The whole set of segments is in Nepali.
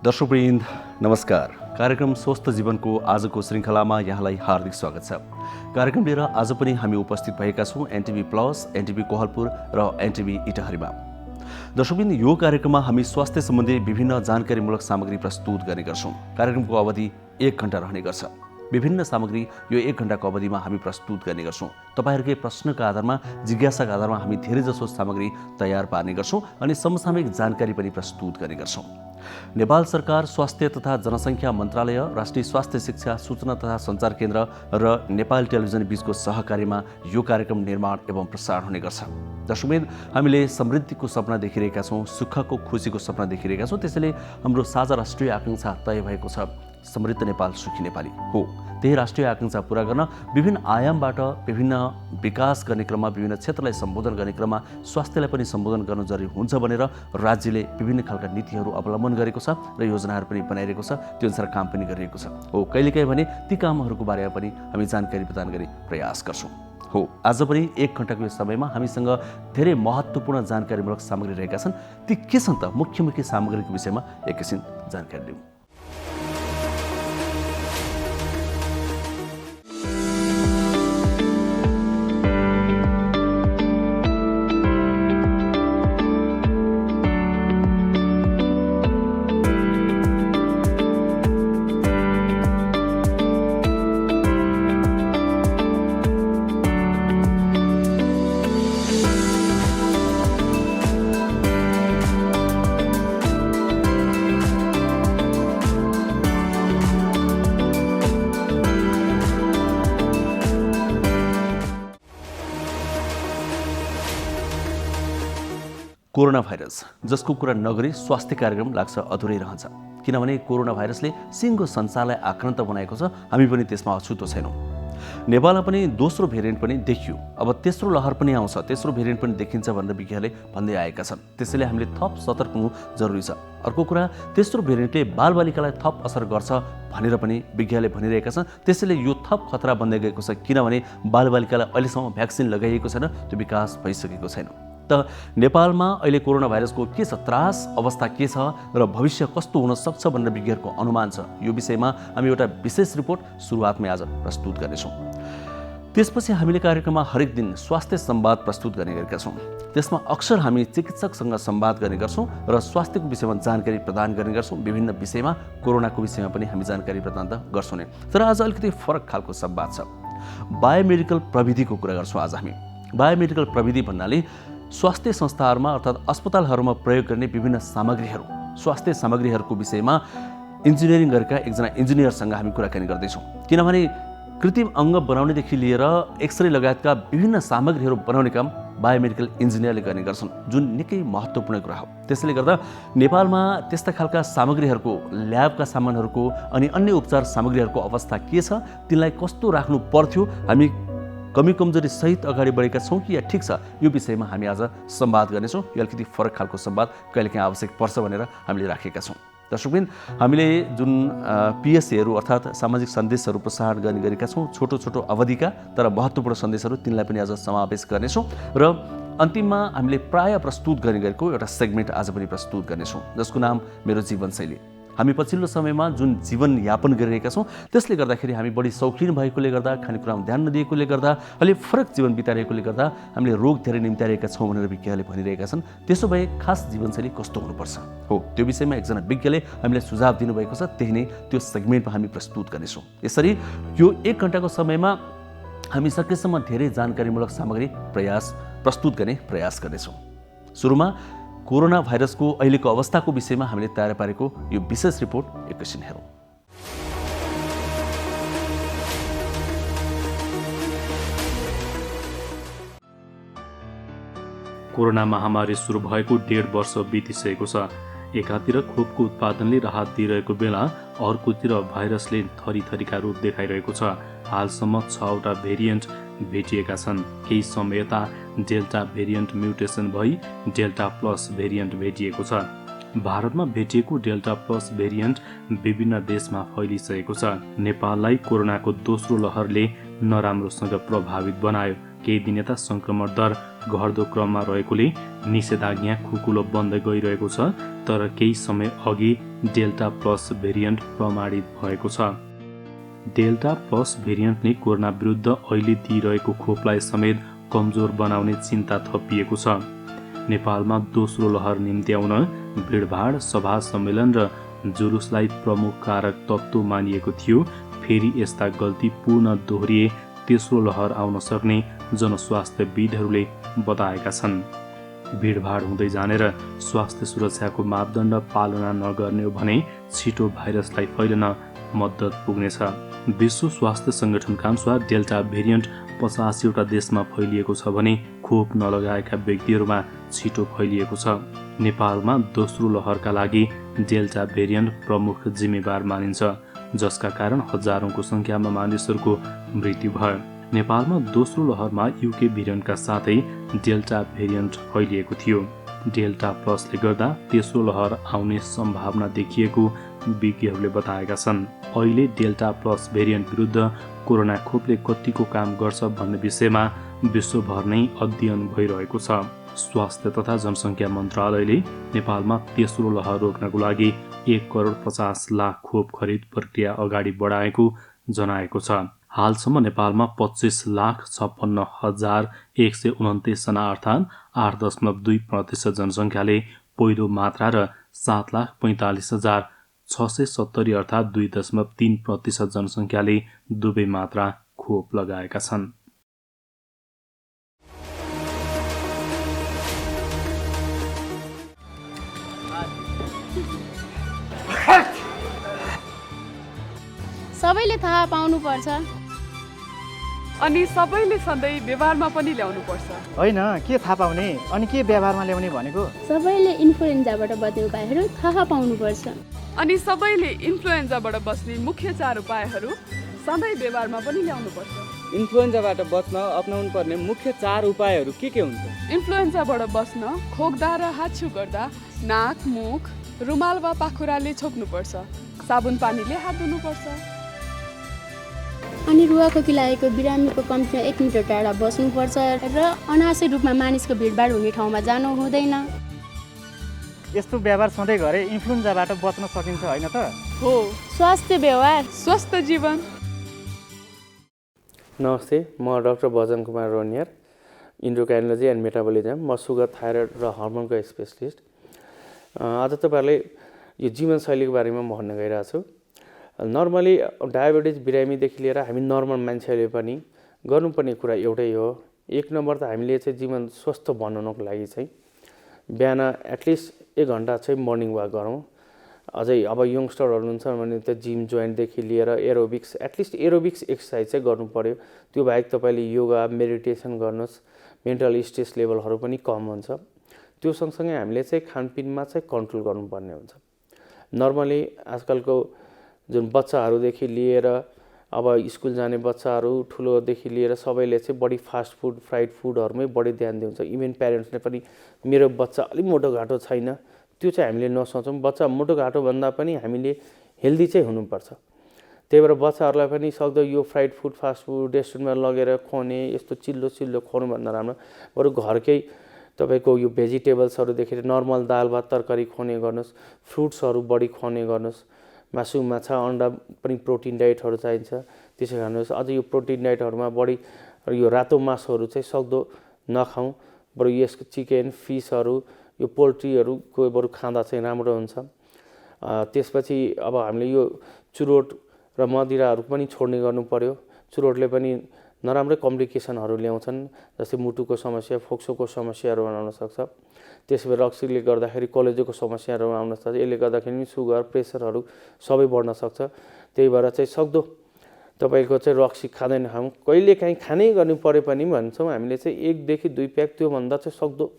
दर्शकवृन्द नमस्कार। कार्यक्रम स्वस्थ जीवनको आजको श्रृङ्खलामा यहाँलाई हार्दिक स्वागत छ। कार्यक्रम लिएर आज पनि हामी उपस्थित भएका छौँ एनटिभी प्लस, एनटिभी कोहलपुर र एनटिभी इटहरीमा। दर्शकवृन्द, यो कार्यक्रममा हामी स्वास्थ्य सम्बन्धी विभिन्न जानकारीमूलक सामग्री प्रस्तुत गर्ने गर्छौँ। कार्यक्रमको अवधि 1 घण्टा रहने गर्छ। विभिन्न सामग्री यो 1 घण्टाको अवधिमा हामी प्रस्तुत गर्ने गर्छौँ। तपाईहरुकै प्रश्नका आधारमा, जिज्ञासाका आधारमा हामी धेरैजसो सामग्री तयार पार्ने गर्छौँ अनि समसामयिक जानकारी पनि प्रस्तुत गर्ने गर्छौँ। नेपाल सरकार स्वास्थ्य तथा जनसङ्ख्या मन्त्रालय, राष्ट्रिय स्वास्थ्य शिक्षा सूचना तथा सञ्चार केन्द्र र नेपाल टेलिभिजन बीचको सहकार्यमा यो कार्यक्रम निर्माण एवं प्रसारण हुने गर्छ। दर्शकवृन्द, हामीले समृद्धिको सपना देखिरहेका छौँ, सुखको खुसीको सपना देखिरहेका छौँ। त्यसैले हाम्रो साझा राष्ट्रिय आकांक्षा तय भएको छ, समृद्ध नेपाल सुखी नेपाली हो। त्यही राष्ट्रिय आकांक्षा पूरा गर्न विभिन्न आयामबाट विभिन्न विकास गर्ने क्रममा, विभिन्न क्षेत्रलाई सम्बोधन गर्ने क्रममा स्वास्थ्यलाई पनि सम्बोधन गर्न जरुरी हुन्छ भनेर राज्यले विभिन्न खालका नीतिहरू अवलम्बन गरेको छ र योजनाहरू पनि बनाइरहेको छ। त्यो अनुसार काम पनि गरिरहेको छ हो। कहिलेकाहीँ भने ती कामहरूको बारेमा पनि हामी जानकारी प्रदान गर्ने प्रयास गर्छौँ हो। आज पनि 1 घण्टाको यो समयमा हामीसँग धेरै महत्त्वपूर्ण जानकारीमूलक सामग्री रहेका छन्। ती के छन् त? मुख्य सामग्रीको विषयमा एकैछिन जानकारी दिउँ। कोरोना भाइरस, जसको कुरा नगरी स्वास्थ्य कार्यक्रम लाग्छ अधुरै रहन्छ। किनभने कोरोना भाइरसले सिङ्गो संसारलाई आक्रान्त बनाएको छ। हामी पनि त्यसमा अछुतो छैनौँ। नेपालमा पनि दोस्रो भेरिएन्ट पनि देखियो। अब तेस्रो लहर पनि आउँछ, तेस्रो भेरिएन्ट पनि देखिन्छ भनेर विज्ञले भन्दै आएका छन्। त्यसैले हामीले थप सतर्क हुनु जरुरी छ। अर्को कुरा, तेस्रो भेरिएन्टले बालबालिकालाई थप असर गर्छ भनेर पनि विज्ञले भनिरहेका छन्। त्यसैले यो थप खतरा बन्दै गएको छ। किनभने बालबालिकालाई अहिलेसम्म भ्याक्सिन लगाइएको छैन, त्यो विकास भइसकेको छैन। त नेपालमा अहिले कोरोना भाइरसको के छ, त्रास अवस्था के छ र भविष्य कस्तो हुन सक्छ भनेर विज्ञहरूको अनुमान छ। यो विषयमा हामी एउटा विशेष रिपोर्ट सुरुवातमै आज प्रस्तुत गर्नेछौँ। त्यसपछि हामीले कार्यक्रममा हरेक दिन स्वास्थ्य संवाद प्रस्तुत गर्ने गरेका छौँ। त्यसमा अक्सर हामी चिकित्सकसँग संवाद गर्ने गर्छौँ र स्वास्थ्यको विषयमा जानकारी प्रदान गर्ने गर्छौँ। विभिन्न विषयमा, कोरोनाको विषयमा पनि हामी जानकारी प्रदान त गर्छौँ नै। तर आज अलिकति फरक खालको संवाद छ। बायोमेडिकल प्रविधिको कुरा गर्छौँ आज हामी। बायोमेडिकल प्रविधि भन्नाले स्वास्थ्य संस्थाहरूमा अर्थात् अस्पतालहरूमा प्रयोग गर्ने विभिन्न सामग्रीहरू, स्वास्थ्य सामग्रीहरूको विषयमा इन्जिनियरिङ गरेका एकजना इन्जिनियरसँग हामी कुराकानी गर्दैछौँ। किनभने कृत्रिम अङ्ग बनाउनेदेखि लिएर एक्सरे लगायतका विभिन्न सामग्रीहरू बनाउने काम बायोमेडिकल इन्जिनियरले गर्ने गर्छन्, जुन निकै महत्त्वपूर्ण कुरा हो। त्यसैले गर्दा नेपालमा त्यस्ता खालका सामग्रीहरूको, ल्याबका सामानहरूको अनि अन्य उपचार सामग्रीहरूको अवस्था के छ, तिनलाई कस्तो राख्नु पर्थ्यो, हामी कमी कमजोरी सहित अगाडि बढेका छौँ कि या ठिक छ, यो विषयमा हामी आज संवाद गर्नेछौँ। यो अलिकति फरक खालको संवाद कहिलेकाहीँ आवश्यक पर्छ भनेर हामीले राखेका छौँ। दर्शकवृन्द, हामीले जुन पिएसएहरू अर्थात् सामाजिक सन्देशहरू प्रसारण गर्ने गरेका छौँ, छोटो छोटो अवधिका तर महत्त्वपूर्ण सन्देशहरू, तिनलाई पनि आज समावेश गर्नेछौँ र अन्तिममा हामीले प्राय प्रस्तुत गर्ने गरेको एउटा सेगमेन्ट आज पनि प्रस्तुत गर्नेछौँ, जसको नाम मेरो जीवनशैली। हामी पछिल्लो समयमा जुन जीवनयापन गरिरहेका छौँ, त्यसले गर्दाखेरि हामी बढी शौखिन भएकोले गर्दा, खानेकुरामा ध्यान नदिएकोले गर्दा, अलि फरक जीवन बिताइरहेकोले गर्दा हामीले रोग धेरै निम्त्याएका छौँ भनेर विज्ञले भनिरहेका छन्। त्यसो भए खास जीवनशैली कस्तो हुनुपर्छ हो, त्यो विषयमा एकजना विज्ञले हामीलाई सुझाव दिनुभएको छ। त्यही नै त्यो सेगमेन्टमा हामी प्रस्तुत गर्नेछौँ। यसरी यो 1 घण्टाको समयमा हामी सकेसम्म धेरै जानकारीमूलक सामग्री प्रस्तुत गर्ने प्रयास गर्नेछौँ। सुरुमा कोरोना भाइरसको अहिलेको अवस्थाको विषयमा हामीले तयार पारेको यो विशेष रिपोर्ट एकैछिन हेरौँ। कोरोना महामारी सुरु भएको 1.5 वर्ष बितिसकेको छ। एकातिर खोपको उत्पादनले राहत दिइरहेको बेला अर्कोतिर भाइरसले थरीथरीका रूप देखाइरहेको छ। हालसम्म 6वटा भेरिएन्ट भेटिएका छन्। केही समय यता डेल्टा भेरिएन्ट म्युटेसन भई डेल्टा प्लस भेरिएन्ट भेटिएको छ। भारतमा भेटिएको डेल्टा प्लस भेरिएन्ट विभिन्न देशमा फैलिसकेको छ। नेपाललाई कोरोनाको दोस्रो लहरले नराम्रोसँग प्रभावित बनायो। केही दिन यता संक्रमण दर घट्दो क्रममा रहेकोले निषेधाज्ञा खुकुलो बन्दै गइरहेको छ, तर केही समय अघि डेल्टा प्लस भेरिएन्ट प्रमाणित भएको छ। डेल्टा प्लस भेरिएन्टले कोरोना विरुद्ध अहिले दिइरहेको खोपलाई समेत कमजोर बनाउने चिन्ता थपिएको छ। नेपालमा दोस्रो लहर निम्त्याउन भिडभाड, सभा सम्मेलन र जुलुसलाई प्रमुख कारक तत्त्व मानिएको थियो। फेरि यस्ता गल्ती पूर्ण दोहोरिए तेस्रो लहर आउन सक्ने जनस्वास्थ्यविदहरूले बताएका छन्। भिडभाड हुँदै जाने र स्वास्थ्य सुरक्षाको मापदण्ड पालना नगर्ने हो भने छिटो भाइरसलाई फैलन मद्दत पुग्नेछ। विश्व स्वास्थ्य सङ्गठनका अनुसार डेल्टा भेरिएन्ट 50वटा देशमा फैलिएको छ भने खोप नलगाएका व्यक्तिहरूमा छिटो फैलिएको छ। नेपालमा दोस्रो लहरका लागि डेल्टा भेरिएन्ट प्रमुख जिम्मेवार मानिन्छ, जसका कारण हजारौंको सङ्ख्यामा मानिसहरूको मृत्यु भयो। नेपालमा दोस्रो लहरमा युके भेरिएन्टका साथै डेल्टा भेरिएन्ट फैलिएको थियो। डेल्टा प्लसले गर्दा तेस्रो लहर आउने सम्भावना देखिएको विज्ञहरूले बताएका छन्। अहिले डेल्टा प्लस भेरिएन्ट विरुद्ध कोरोना खोपले कतिको काम गर्छ भन्ने विषयमा विश्वभर नै अध्ययन भइरहेको छ। स्वास्थ्य तथा जनसङ्ख्या मन्त्रालयले नेपालमा तेस्रो लहर रोक्नको लागि 1,50,00,000 खोप खरिद प्रक्रिया अगाडि बढाएको जनाएको छ। हालसम्म नेपालमा 25,56,129 जना अर्थात् 8.2% जनसङ्ख्याले पहिलो मात्रा र 7,45,670 अर्थात् 2.3% जनसङ्ख्याले दुवै मात्रा खोप लगाएका छन्। सबैले थाहा पाउनुपर्छ अनि सबैले सधैँ व्यवहारमा पनि ल्याउनुपर्छ। होइन, के थाहा पाउने अनि के व्यवहारमा ल्याउने भनेको? सबैले इन्फ्लुएन्जाबाट बच्ने उपायहरू थाहा पाउनुपर्छ। अनि सबैले इन्फ्लुएन्जाबाट बच्ने मुख्य 4 उपायहरू सधैँ व्यवहारमा पनि ल्याउनुपर्छ। इन्फ्लुएन्जाबाट बच्न अपनाउनु पर्ने मुख्य 4 उपायहरू के हुन्छ? इन्फ्लुएन्जाबाट बच्न खोक्दा र हाच्छू गर्दा नाक, मुख रुमाल वा पाखुराले छोप्नुपर्छ। साबुन पानीले हात धुनुपर्छ। अनि रुवाखोकी लागेको बिरामीको कम्तीमा 1 मिटर टाढा बस्नुपर्छ र अनावश्यक रूपमा मानिसको भिडभाड हुने ठाउँमा जानु हुँदैन। यस्तो व्यवहार सधैँ गरे इन्फ्लुएन्जाबाट बच्न सकिन्छ होइन त? हो, स्वास्थ्य व्यवहार स्वस्थ जीवन। नमस्ते, म doctor Bhajan Kumar Roniyar, endocrinology and metabolism. म सुगर, थाइरोइड र हर्मोनको स्पेसलिस्ट। आज तपाईँहरूले यो जीवनशैलीको बारेमा म भन्न गइरहेको छु। नर्मली डायबिटिज बिरामीदेखि लिएर हामी नर्मल मान्छेहरूले पनि गर्नुपर्ने कुरा एउटै हो। 1 नम्बर त हामीले चाहिँ जीवन स्वस्थ बनाउनको लागि चाहिँ बिहान एटलिस्ट 1 घन्टा चाहिँ मर्निङ वाक गरौँ। अझै अब यङ्स्टरहरू हुनुहुन्छ भने त जिम जोइन्टदेखि लिएर एरोबिक्स, एटलिस्ट एरोबिक्स एक्सर्साइज चाहिँ गर्नु पर्यो। त्यो बाहेक तपाईँले योगा, मेडिटेसन गर्नुहोस्, मेन्टल स्ट्रेस लेभलहरू पनि कम हुन्छ। त्यो सँगसँगै हामीले चाहिँ खानपिनमा चाहिँ कन्ट्रोल गर्नुपर्ने हुन्छ। नर्मली आजकलको जुन बच्चाहरूदेखि लिएर अब स्कुल जाने बच्चाहरू, ठुलोदेखि लिएर सबैले चाहिँ बढी फास्ट फुड, फ्राइड फुडहरूमै बढी ध्यान दिन्छ। इभन प्यारेन्ट्सले पनि मेरो बच्चा अलिक मोटोघाटो छैन, त्यो चाहिँ हामीले नसोचौँ। बच्चा मोटोघाटो भन्दा पनि हामीले हेल्दी चाहिँ हुनुपर्छ। त्यही भएर बच्चाहरूलाई पनि सक्दो यो फ्राइड फुड, फास्ट फुड रेस्टुरेन्टमा लगेर खुवाउने, यस्तो चिल्लो चिल्लो खुवाउनुभन्दा राम्रो बरु घरकै तपाईँको यो भेजिटेबल्सहरूदेखि नर्मल दाल भात तरकारी खुवाउने गर्नुहोस्, फ्रुट्सहरू बढी खुवाउने गर्नुहोस्। मासु, माछा, अन्डा पनि प्रोटिन डाइटहरू चाहिन्छ, त्यसै खानुहोस्। अझ यो प्रोटिन डाइटहरूमा बढी यो रातो मासुहरू चाहिँ सक्दो नखाउँ, बरु यसको चिकन, फिसहरू, यो पोल्ट्रीहरूको बरु खाँदा चाहिँ राम्रो हुन्छ। त्यसपछि अब हामीले यो चुरोट र मदिराहरू पनि छोड्ने गर्नु पर्यो। चुरोटले पनि नराम्रै कम्प्लिकेसनहरू ल्याउँछन्, जस्तै मुटुको समस्या, फोक्सोको समस्याहरू आउन सक्छ। त्यसै भएर रक्सीले गर्दाखेरि कलेजोको समस्याहरू आउन सक्छ। यसले गर्दाखेरि सुगर, प्रेसरहरू सबै बढ्न सक्छ। त्यही भएर चाहिँ सक्दो तपाईँको चाहिँ रक्सी खाँदैन खाउँ, कहिलेकाहीँ खानै गर्नु परे पनि भन्छौँ हामीले चाहिँ 1 देखि 2 प्याक, त्योभन्दा चाहिँ सक्दो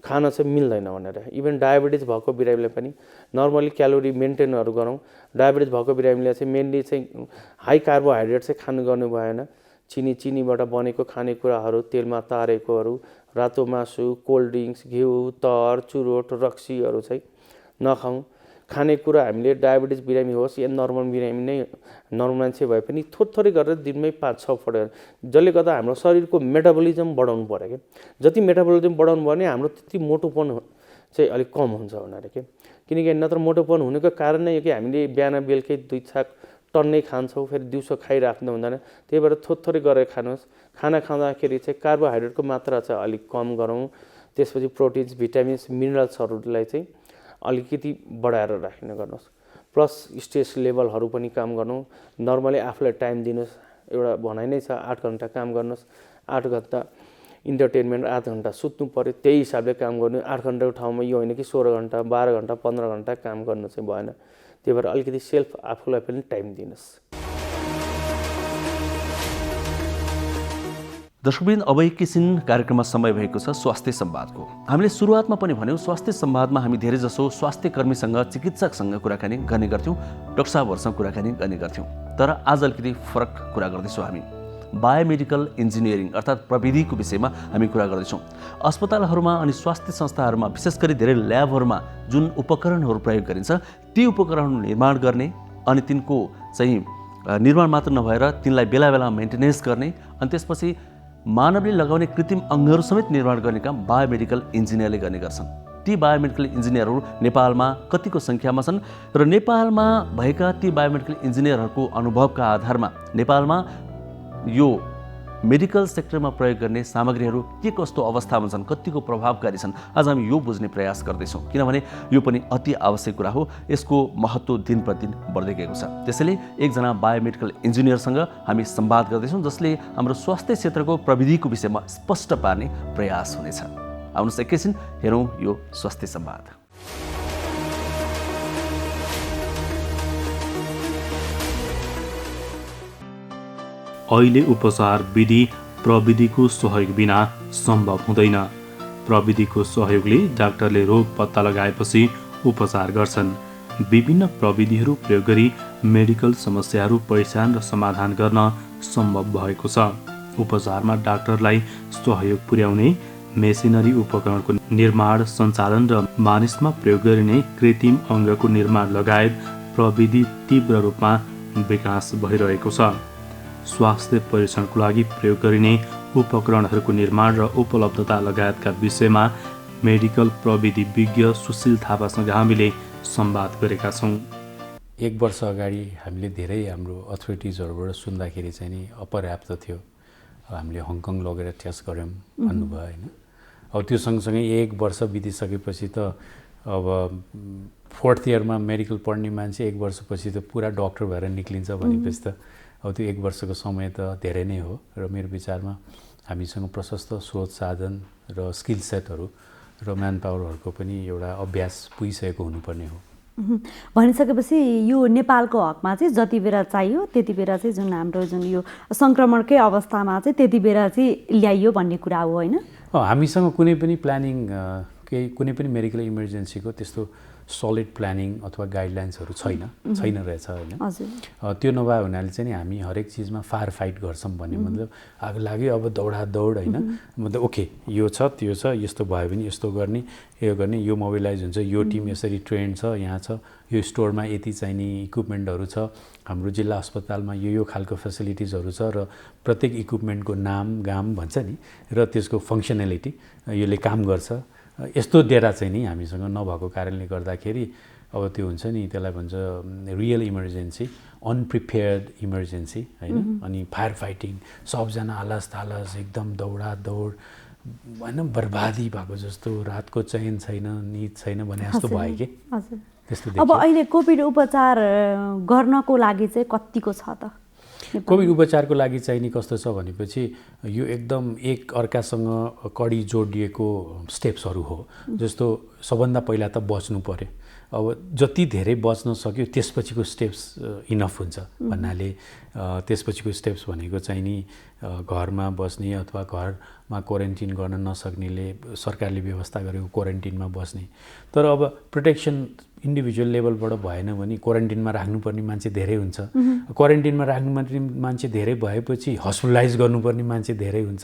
खान चाहिँ मिल्दैन भनेर। इभन डायबिटिज भएको बिरामीले पनि नर्मली क्यालोरी मेन्टेनहरू गरौँ। डायबिटिज भएको बिरामीले चाहिँ मेनली चाहिँ हाई कार्बोहाइड्रेट चाहिँ खानु गर्नु भएन। चिनीबाट बनेको खानेकुराहरू, तेलमा तारेकोहरू, रातो मासु, कोल्ड ड्रिङ्क्स, घिउ, तर, चुरोट, रक्सीहरू चाहिँ नखाउँ। खानेकुरा हामीले डायबिटिज बिरामी होस् या नर्मल बिरामी नै नर्मल मान्छे भए पनि थोरै गरेर दिनमै 5-6 पल्ट, जसले गर्दा हाम्रो शरीरको मेटाबोलिजम बढाउनु पर्यो क्या। जति मेटाबोलिजम बढाउनु भयो भने हाम्रो त्यति मोटोपन चाहिँ अलिक कम हुन्छ भनेर के। किनकि नत्र मोटोपन हुनुको कारण नै हो कि हामीले बिहान बेलुकै 2 छाक टन्नै खान्छौँ, फेरि दिउँसो खाइराख्नु हुँदैन। त्यही भएर थोरै गरेर खानुहोस्। खाना खाँदाखेरि चाहिँ कार्बोहाइड्रेटको मात्रा चाहिँ अलिक कम गरौँ। त्यसपछि प्रोटिन्स, भिटामिन्स, मिनरल्सहरूलाई चाहिँ अलिकति बढाएर राख्ने गर्नुहोस्। प्लस स्ट्रेस लेभलहरू पनि काम गर्नु। नर्मली आफूलाई टाइम दिनुहोस्। एउटा भनाइ नै छ 8 घन्टा काम गर्नुहोस्, 8 घन्टा इन्टरटेनमेन्ट, 8 घन्टा सुत्नु पर्यो। त्यही हिसाबले काम गर्नु। 8 घन्टाको ठाउँमा यो होइन कि 16 घन्टा, 12 घन्टा, 15 घन्टा काम गर्नु चाहिँ भएन। त्यही भएर अलिकति सेल्फ आफूलाई पनि टाइम दिनुहोस्। दर्शकवृन्द, अब एकैछिन कार्यक्रममा समय भएको छ स्वास्थ्य संवादको। हामीले सुरुवातमा पनि भन्यौँ, स्वास्थ्य संवादमा हामी धेरैजसो स्वास्थ्य कर्मीसँग, चिकित्सकसँग कुराकानी गर्ने गर्थ्यौँ, डाक्टर साहबहरूसँग कुराकानी गर्ने गर्थ्यौँ। तर आज अलिकति फरक कुरा गर्दैछौँ। हामी बायोमेडिकल इन्जिनियरिङ अर्थात् प्रविधिको विषयमा हामी कुरा गर्दैछौँ। अस्पतालहरूमा अनि स्वास्थ्य संस्थाहरूमा, विशेष गरी धेरै ल्याबहरूमा जुन उपकरणहरू प्रयोग गरिन्छ, ती उपकरणहरू निर्माण गर्ने अनि तिनको चाहिँ निर्माण मात्र नभएर तिनलाई बेला बेलामा मेन्टेनेन्स गर्ने अनि त्यसपछि मानवले लगाउने कृत्रिम अङ्गहरू समेत निर्माण गर्ने काम बायोमेडिकल इन्जिनियरले गर्ने गर्छन्। ती बायोमेडिकल इन्जिनियरहरू नेपालमा कतिको सङ्ख्यामा छन् र नेपालमा भएका ती बायोमेडिकल इन्जिनियरहरूको अनुभवका आधारमा नेपालमा यो मेडिकल सेक्टरमा प्रयोग गर्ने सामग्रीहरू के कस्तो अवस्थामा छन्, कतिको प्रभावकारी छन्, आज हामी यो बुझ्ने प्रयास गर्दैछौँ। किनभने यो पनि अति आवश्यक कुरा हो। यसको महत्त्व दिन प्रतिदिन बढ्दै गएको छ। त्यसैले एकजना बायोमेडिकल इन्जिनियरसँग हामी संवाद गर्दैछौँ, जसले हाम्रो स्वास्थ्य क्षेत्रको प्रविधिको विषयमा स्पष्ट पार्ने प्रयास हुनेछ। आउनुहोस् एकैछिन हेरौँ यो स्वास्थ्य संवाद। अहिले उपचार विधि प्रविधिको सहयोग बिना सम्भव हुँदैन। प्रविधिको सहयोगले डाक्टरले रोग पत्ता लगाएपछि उपचार गर्छन्। विभिन्न प्रविधिहरू प्रयोग गरी मेडिकल समस्याहरू पहिचान र समाधान गर्न सम्भव भएको छ। उपचारमा डाक्टरलाई सहयोग पुर्याउने मेसिनरी उपकरणको निर्माण, सञ्चालन र मानिसमा प्रयोग गरिने कृत्रिम अङ्गको निर्माण लगायत प्रविधि तीव्र रूपमा विकास भइरहेको छ। स्वास्थ्य परीक्षणको लागि प्रयोग गरिने उपकरणहरूको निर्माण र उपलब्धता लगायतका विषयमा मेडिकल प्रविधि विज्ञ सुशील थापासँग हामीले संवाद गरेका छौँ। 1 वर्ष अगाडि हामीले धेरै हाम्रो अथोरिटिजहरूबाट सुन्दाखेरि चाहिँ नि अपर्याप्त थियो। हामीले हङकङ लगेर टेस्ट गऱ्यौँ भन्नुभयो होइन। अब त्यो सँगसँगै 1 वर्ष बितिसकेपछि त अब 4th इयरमा मेडिकल पढ्ने मान्छे 1 वर्षपछि त पुरा डक्टर भएर निक्लिन्छ भनेपछि त अब त्यो 1 वर्षको समय त धेरै नै हो। र मेरो विचारमा हामीसँग प्रशस्त स्रोत साधन र स्किल सेटहरू र म्यान पावरहरूको पनि एउटा अभ्यास पुगिसकेको हुनुपर्ने हो। भनिसकेपछि यो नेपालको हकमा चाहिँ जति बेला चाहियो त्यति बेला चाहिँ जुन हाम्रो जुन यो सङ्क्रमणकै अवस्थामा चाहिँ त्यति बेला चाहिँ ल्याइयो भन्ने कुरा हो होइन? हामीसँग कुनै पनि प्लानिङ, कुनै पनि मेडिकल इमर्जेन्सीको त्यस्तो सलिड प्लानिङ अथवा गाइडलाइन्सहरू छैन रहेछ होइन। त्यो नभए हुनाले चाहिँ नि हामी हरेक चिजमा फायर फाइट गर्छौँ भन्ने मतलब आगो लाग्यो अब दौड होइन, मतलब ओके यो छ त्यो छ, यस्तो भयो भने यस्तो गर्ने, यो गर्ने, यो मोबिलाइज हुन्छ, यो टिम यसरी ट्रेन्ड छ, यहाँ छ, यो स्टोरमा यति चाहिने इक्विपमेन्टहरू छ, हाम्रो जिल्ला अस्पतालमा यो खालको फेसिलिटिजहरू छ र प्रत्येक इक्विपमेन्टको नाम गाम भन्छ नि र त्यसको फङ्सनालिटी यसले काम गर्छ। यस्तो डेटा चाहिँ नि हामीसँग नभएको कारणले गर्दाखेरि अब त्यो हुन्छ नि त्यसलाई भन्छ रियल इमर्जेन्सी, अनप्रिपेयर्ड इमर्जेन्सी होइन। अनि फायर फाइटिङ सबजना आलस तालस एकदम दौड होइन, बर्बादी भएको जस्तो, रातको चैन छैन, निद छैन भने जस्तो भयो कि त्यस्तो। अब अहिले कोभिड उपचार गर्नको लागि चाहिँ कतिको छ त? कोभिड उपचारको लागि चाहिँ नि कस्तो छ भनेपछि यो एकदम एक अर्कासँग कडी जोडिएको स्टेप्सहरू हो। जस्तो सबभन्दा पहिला त बच्नु पर्यो। अब जति धेरै बच्न सक्यो त्यसपछिको स्टेप्स इनफ हुन्छ भन्नाले त्यसपछिको स्टेप्स भनेको चाहिँ नि घरमा बस्ने अथवा घरमा मा क्वारेन्टिन गर्न नसक्नेले सरकारले व्यवस्था गरेको क्वारेन्टिनमा बस्ने। तर अब प्रोटेक्सन इन्डिभिजुअल लेभलबाट भएन भने क्वारेन्टिनमा राख्नुपर्ने मान्छे धेरै हुन्छ। क्वारेन्टिनमा राख्नुपर्ने मान्छे धेरै भएपछि हस्पिटलाइज गर्नुपर्ने मान्छे धेरै हुन्छ।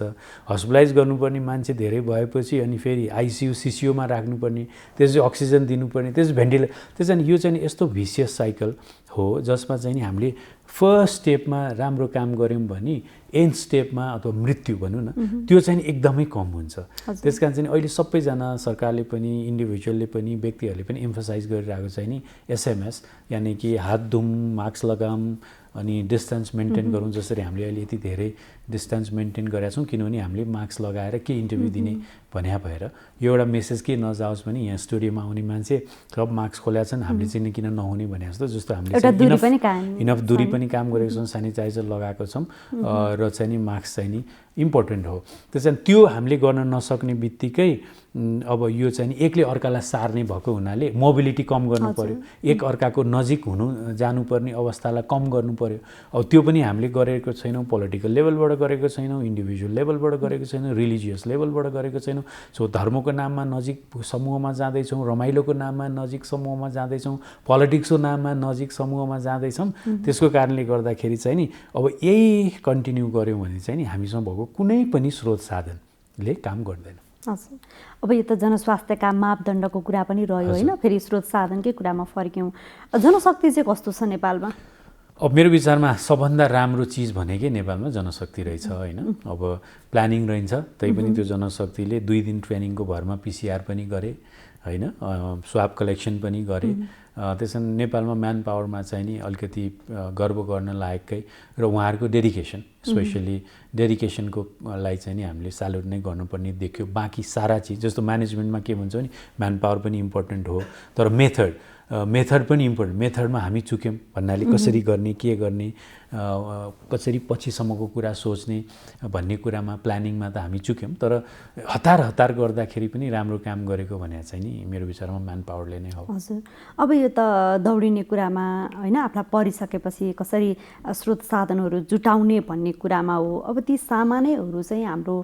हस्पिटलाइज गर्नुपर्ने मान्छे धेरै भएपछि अनि फेरि आइसियु सिसियुमा राख्नुपर्ने, त्यसपछि अक्सिजन दिनुपर्ने, त्यसपछि भेन्टिलेटर। त्यसैले यो चाहिँ यस्तो भिसियस साइकल हो जसमा चाहिँ नि हामीले फर्स्ट स्टेपमा राम्रो काम गऱ्यौँ भने एन्ड स्टेपमा अथवा मृत्यु भनौँ न त्यो चाहिँ एकदमै कम हुन्छ। त्यस कारण चाहिँ अहिले सबैजना सरकारले पनि इन्डिभिजुअलले पनि व्यक्तिहरूले पनि एम्फसाइज गरिरहेको छ नि एसएमएस, यानि कि हात धुम, मास्क लगाऊँ अनि डिस्टेन्स मेन्टेन गरौँ। जसरी हामीले अहिले यति धेरै डिस्टेन्स मेन्टेन गरेका छौँ किनभने हामीले मास्क लगाएर के इन्टरभ्यू दिने भन्या भएर यो एउटा मेसेज के नजाओस् भने यहाँ स्टुडियोमा आउने मान्छे सब मास्क खोलेका छन्, हामीले चाहिँ किन नहुने भने जस्तो हामीले इनफ दूरी पनि काम गरेको छौँ, सेनिटाइजर लगाएको छौँ र चाहिँ नि मास्क चाहिँ नि इम्पोर्टेन्ट हो। त्यसैले त्यो हामीले गर्न नसक्ने बित्तिकै अब यो चाहिँ नि एकले अर्कालाई सार्ने भएको हुनाले मोबिलिटी कम गर्नु पर्यो, एक अर्काको नजिक हुनु जानुपर्ने अवस्थालाई कम गर्नु पर्यो। अब त्यो पनि हामीले गरेको छैनौँ, पोलिटिकल लेभलबाट गरेको छैनौँ, इन्डिभिजुअल लेभलबाट गरेको छैनौँ, रिलिजियस लेभलबाट गरेको छैनौँ। सो धर्मको नाममा नजिक समूहमा जाँदैछौँ, रमाइलोको नाममा नजिक समूहमा जाँदैछौँ, पोलिटिक्सको नाममा नजिक समूहमा जाँदैछौँ। त्यसको कारणले गर्दाखेरि चाहिँ नि अब यही कन्टिन्यू गऱ्यौँ भने चाहिँ नि हामीसँग भएको कुनै पनि स्रोत साधनले काम गर्दैन। हजुर, अब यो त जनस्वास्थ्यका मापदण्डको कुरा पनि रह्यो होइन, फेरि स्रोत साधनकै कुरामा फर्क्यौँ। जनशक्ति चाहिँ कस्तो छ नेपालमा? अब मेरो विचारमा सबभन्दा राम्रो चिज भनेकै नेपालमा जनशक्ति रहेछ होइन। अब प्लानिङ रहन्छ तै पनि त्यो जनशक्तिले 2 दिन ट्रेनिङको भरमा पिसिआर पनि गरे होइन, स्वाब कलेक्सन पनि गरे। त्यसमा नेपालमा म्यान पावरमा चाहिँ नि अलिकति गर्व गर्न लायककै र उहाँहरूको डेडिकेसन, स्पेसली डेडिकेसनको लागि चाहिँ नि हामीले स्यालुट नै गर्नुपर्ने देखियो। बाँकी सारा चिज जस्तो म्यानेजमेन्टमा के भन्छ नि म्यान पावर पनि इम्पोर्टेन्ट हो, तर मेथड पनि इम्पोर्टेन्ट। मेथडमा हामी चुक्यौँ भन्नाले कसरी गर्ने, के गर्ने, कसरी पछिसम्मको कुरा सोच्ने भन्ने कुरामा प्लानिङमा त हामी चुक्यौँ। तर हतार गर्दाखेरि पनि राम्रो काम गरेको भने चाहिँ नि मेरो विचारमा म्यान पावरले नै हो। हजुर, अब यो त दौडिने कुरामा होइन, आफूलाई परिसकेपछि कसरी स्रोत साधनहरू जुटाउने भन्ने कुरामा हो। अब ती सामानहरू चाहिँ हाम्रो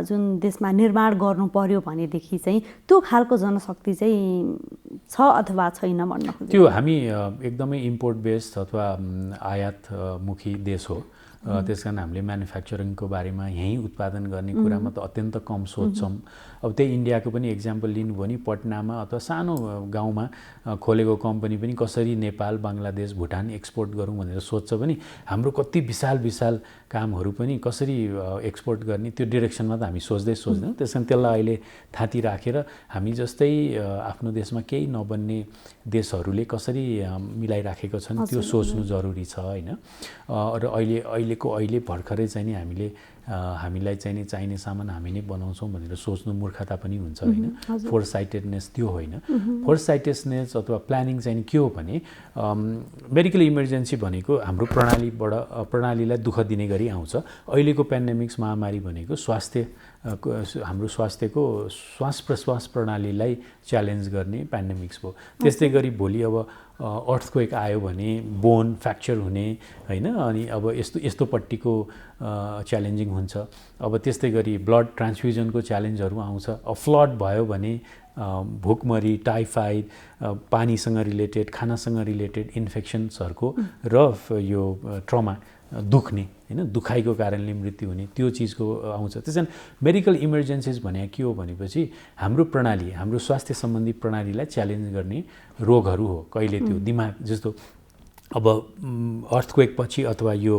जुन देशमा निर्माण गर्नु पर्यो भनेदेखि चाहिँ त्यो खालको जनशक्ति चाहिँ छ अथवा छैन भन्न खोज्छु। त्यो हामी एकदमै इम्पोर्ट बेस्ड अथवा आयात मुखी देश हो। त्यसकारण हामीले म्यानुफ्याक्चरिङको बारेमा यहीँ उत्पादन गर्ने कुरामा त अत्यन्त कम सोच्छौँ। अब त्यही इन्डियाको पनि इक्जाम्पल लिनुभयो भने पटनामा अथवा सानो गाउँमा खोलेको कम्पनी पनि कसरी नेपाल, बङ्गलादेश, भुटान एक्सपोर्ट गरौँ भनेर सोध्छ भने हाम्रो कति विशाल कामहरू पनि कसरी एक्सपोर्ट गर्ने त्यो डिरेक्सनमा त हामी सोच्दैनौँ। त्यस कारण त्यसलाई अहिले थाती राखेर हामी जस्तै आफ्नो देशमा केही नबन्ने देशहरूले कसरी मिलाइराखेका छन् त्यो सोच्नु जरुरी छ होइन। र अहिले भर्खरै चाहिँ नि हामीलाई चाहिँ नि चाहिने सामान हामी नै बनाउँछौँ भनेर सोच्नु मूर्खता पनि हुन्छ होइन। फोरसाइटेडनेस त्यो होइन। फोरसाइटेडनेस अथवा प्लानिङ चाहिँ के हो भने मेडिकल इमर्जेन्सी भनेको हाम्रो प्रणालीलाई दुःख दिने गरी आउँछ। अहिलेको पेन्डेमिक्स महामारी भनेको हाम्रो स्वास्थ्यको श्वास प्रश्वास प्रणालीलाई च्यालेन्ज गर्ने पेन्डेमिक्स हो। त्यस्तै गरी भोलि अब अर्थक्वेक आयो भने बोन फ्र्याक्चर हुने होइन, अनि अब यस्तोपट्टिको च्यालेन्जिङ हुन्छ। अब त्यस्तै गरी ब्लड ट्रान्सफ्युजनको च्यालेन्जहरू आउँछ। अब फ्लड भयो भने भुकमरी, टाइफाइड, पानीसँग रिलेटेड, खानासँग रिलेटेड इन्फेक्सन्सहरूको र यो ट्रमा दुख्ने होइन, दुखाइको कारणले मृत्यु हुने त्यो चिजको आउँछ। त्यसैले मेडिकल इमर्जेन्सिज भने के हो भनेपछि हाम्रो प्रणाली, हाम्रो स्वास्थ्य सम्बन्धी प्रणालीलाई च्यालेन्ज गर्ने रोगहरू हो। कहिले त्यो दिमाग जस्तो अब अर्थक्वेक पछि अथवा यो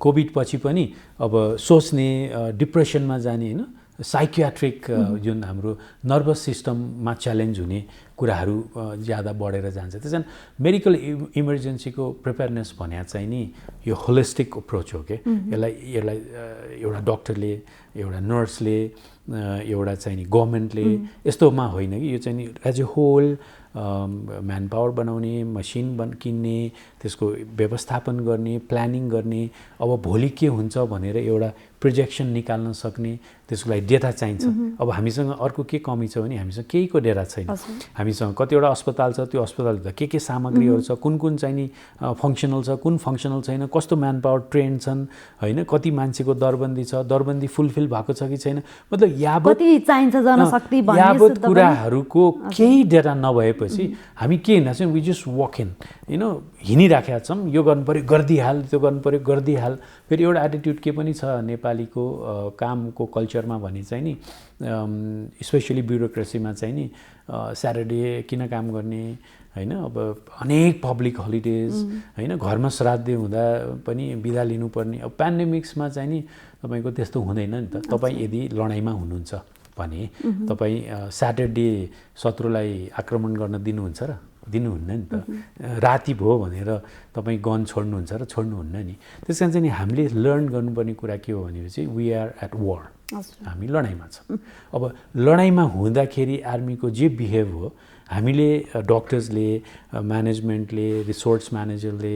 कोभिड पछि पनि अब सोच्ने, डिप्रेसनमा जाने होइन, साइकियाट्रिक जुन हाम्रो नर्भस सिस्टममा च्यालेन्ज हुने कुराहरू ज्यादा बढेर जान्छ। त्यसैले मेडिकल इमर्जेन्सीको प्रिपेयरनेस भने चाहिँ नि यो होलिस्टिक अप्रोच हो कि यसलाई एउटा डक्टरले, एउटा नर्सले, एउटा चाहिँ नि गभर्मेन्टले यस्तोमा होइन कि यो चाहिँ नि as a whole man power बनाउने, मसिन किन्ने, त्यसको व्यवस्थापन गर्ने, प्लानिङ गर्ने, अब भोलि के हुन्छ भनेर एउटा प्रोजेक्सन निकाल्न सक्ने त्यसको लागि डेटा चाहिन्छ। अब हामीसँग अर्को के कमी छ भने हामीसँग केहीको डेटा छैन। हामीसँग कतिवटा अस्पताल छ, त्यो अस्पतालभित्र के सामग्रीहरू छ, कुन कुन चाहिँ नि फङ्सनल छ, कुन फङ्सनल छैन, कस्तो म्यान पावर ट्रेन्ड छन् होइन, कति मान्छेको दरबन्दी छ, दरबन्दी फुलफिल भएको छ कि छैन, मतलब यावत चाहिन्छ जनशक्ति यावत कुराहरूको केही डेटा नभएपछि हामी के हिँड्दा चाहिँ वी जस्ट वक इन हिँडिराखेका छौँ। यो गर्नु पऱ्यो गरिदिइहाल, त्यो गर्नु पऱ्यो गरिदिइहाल। फेरि एउटा एटिट्युड के पनि छ नेपालीको कामको कल्चरमा भने चाहिँ नि स्पेसली ब्युरोक्रेसीमा चाहिँ नि स्याटरडे किन काम गर्ने होइन, अब अनेक पब्लिक हलिडेज होइन, घरमा श्राद्ध हुँदा पनि बिदा लिनुपर्ने। अब पेन्डेमिक्समा चाहिँ नि तपाईँको त्यस्तो हुँदैन नि त। तपाईँ यदि लडाइँमा हुनुहुन्छ भने तपाईँ स्याटरडे शत्रुलाई आक्रमण गर्न दिनुहुन्छ र? दिनुहुन्न नि त। राति भयो भनेर तपाईँ गन छोड्नुहुन्छ र? छोड्नुहुन्न नि। त्यस कारण चाहिँ हामीले लर्न गर्नुपर्ने कुरा के हो भनेपछि वी आर एट वार, हामी लडाइँमा छौँ। अब लडाइँमा हुँदाखेरि आर्मीको जे बिहेभ हो हामीले डक्टर्सले, म्यानेजमेन्टले, रिसोर्स म्यानेजरले,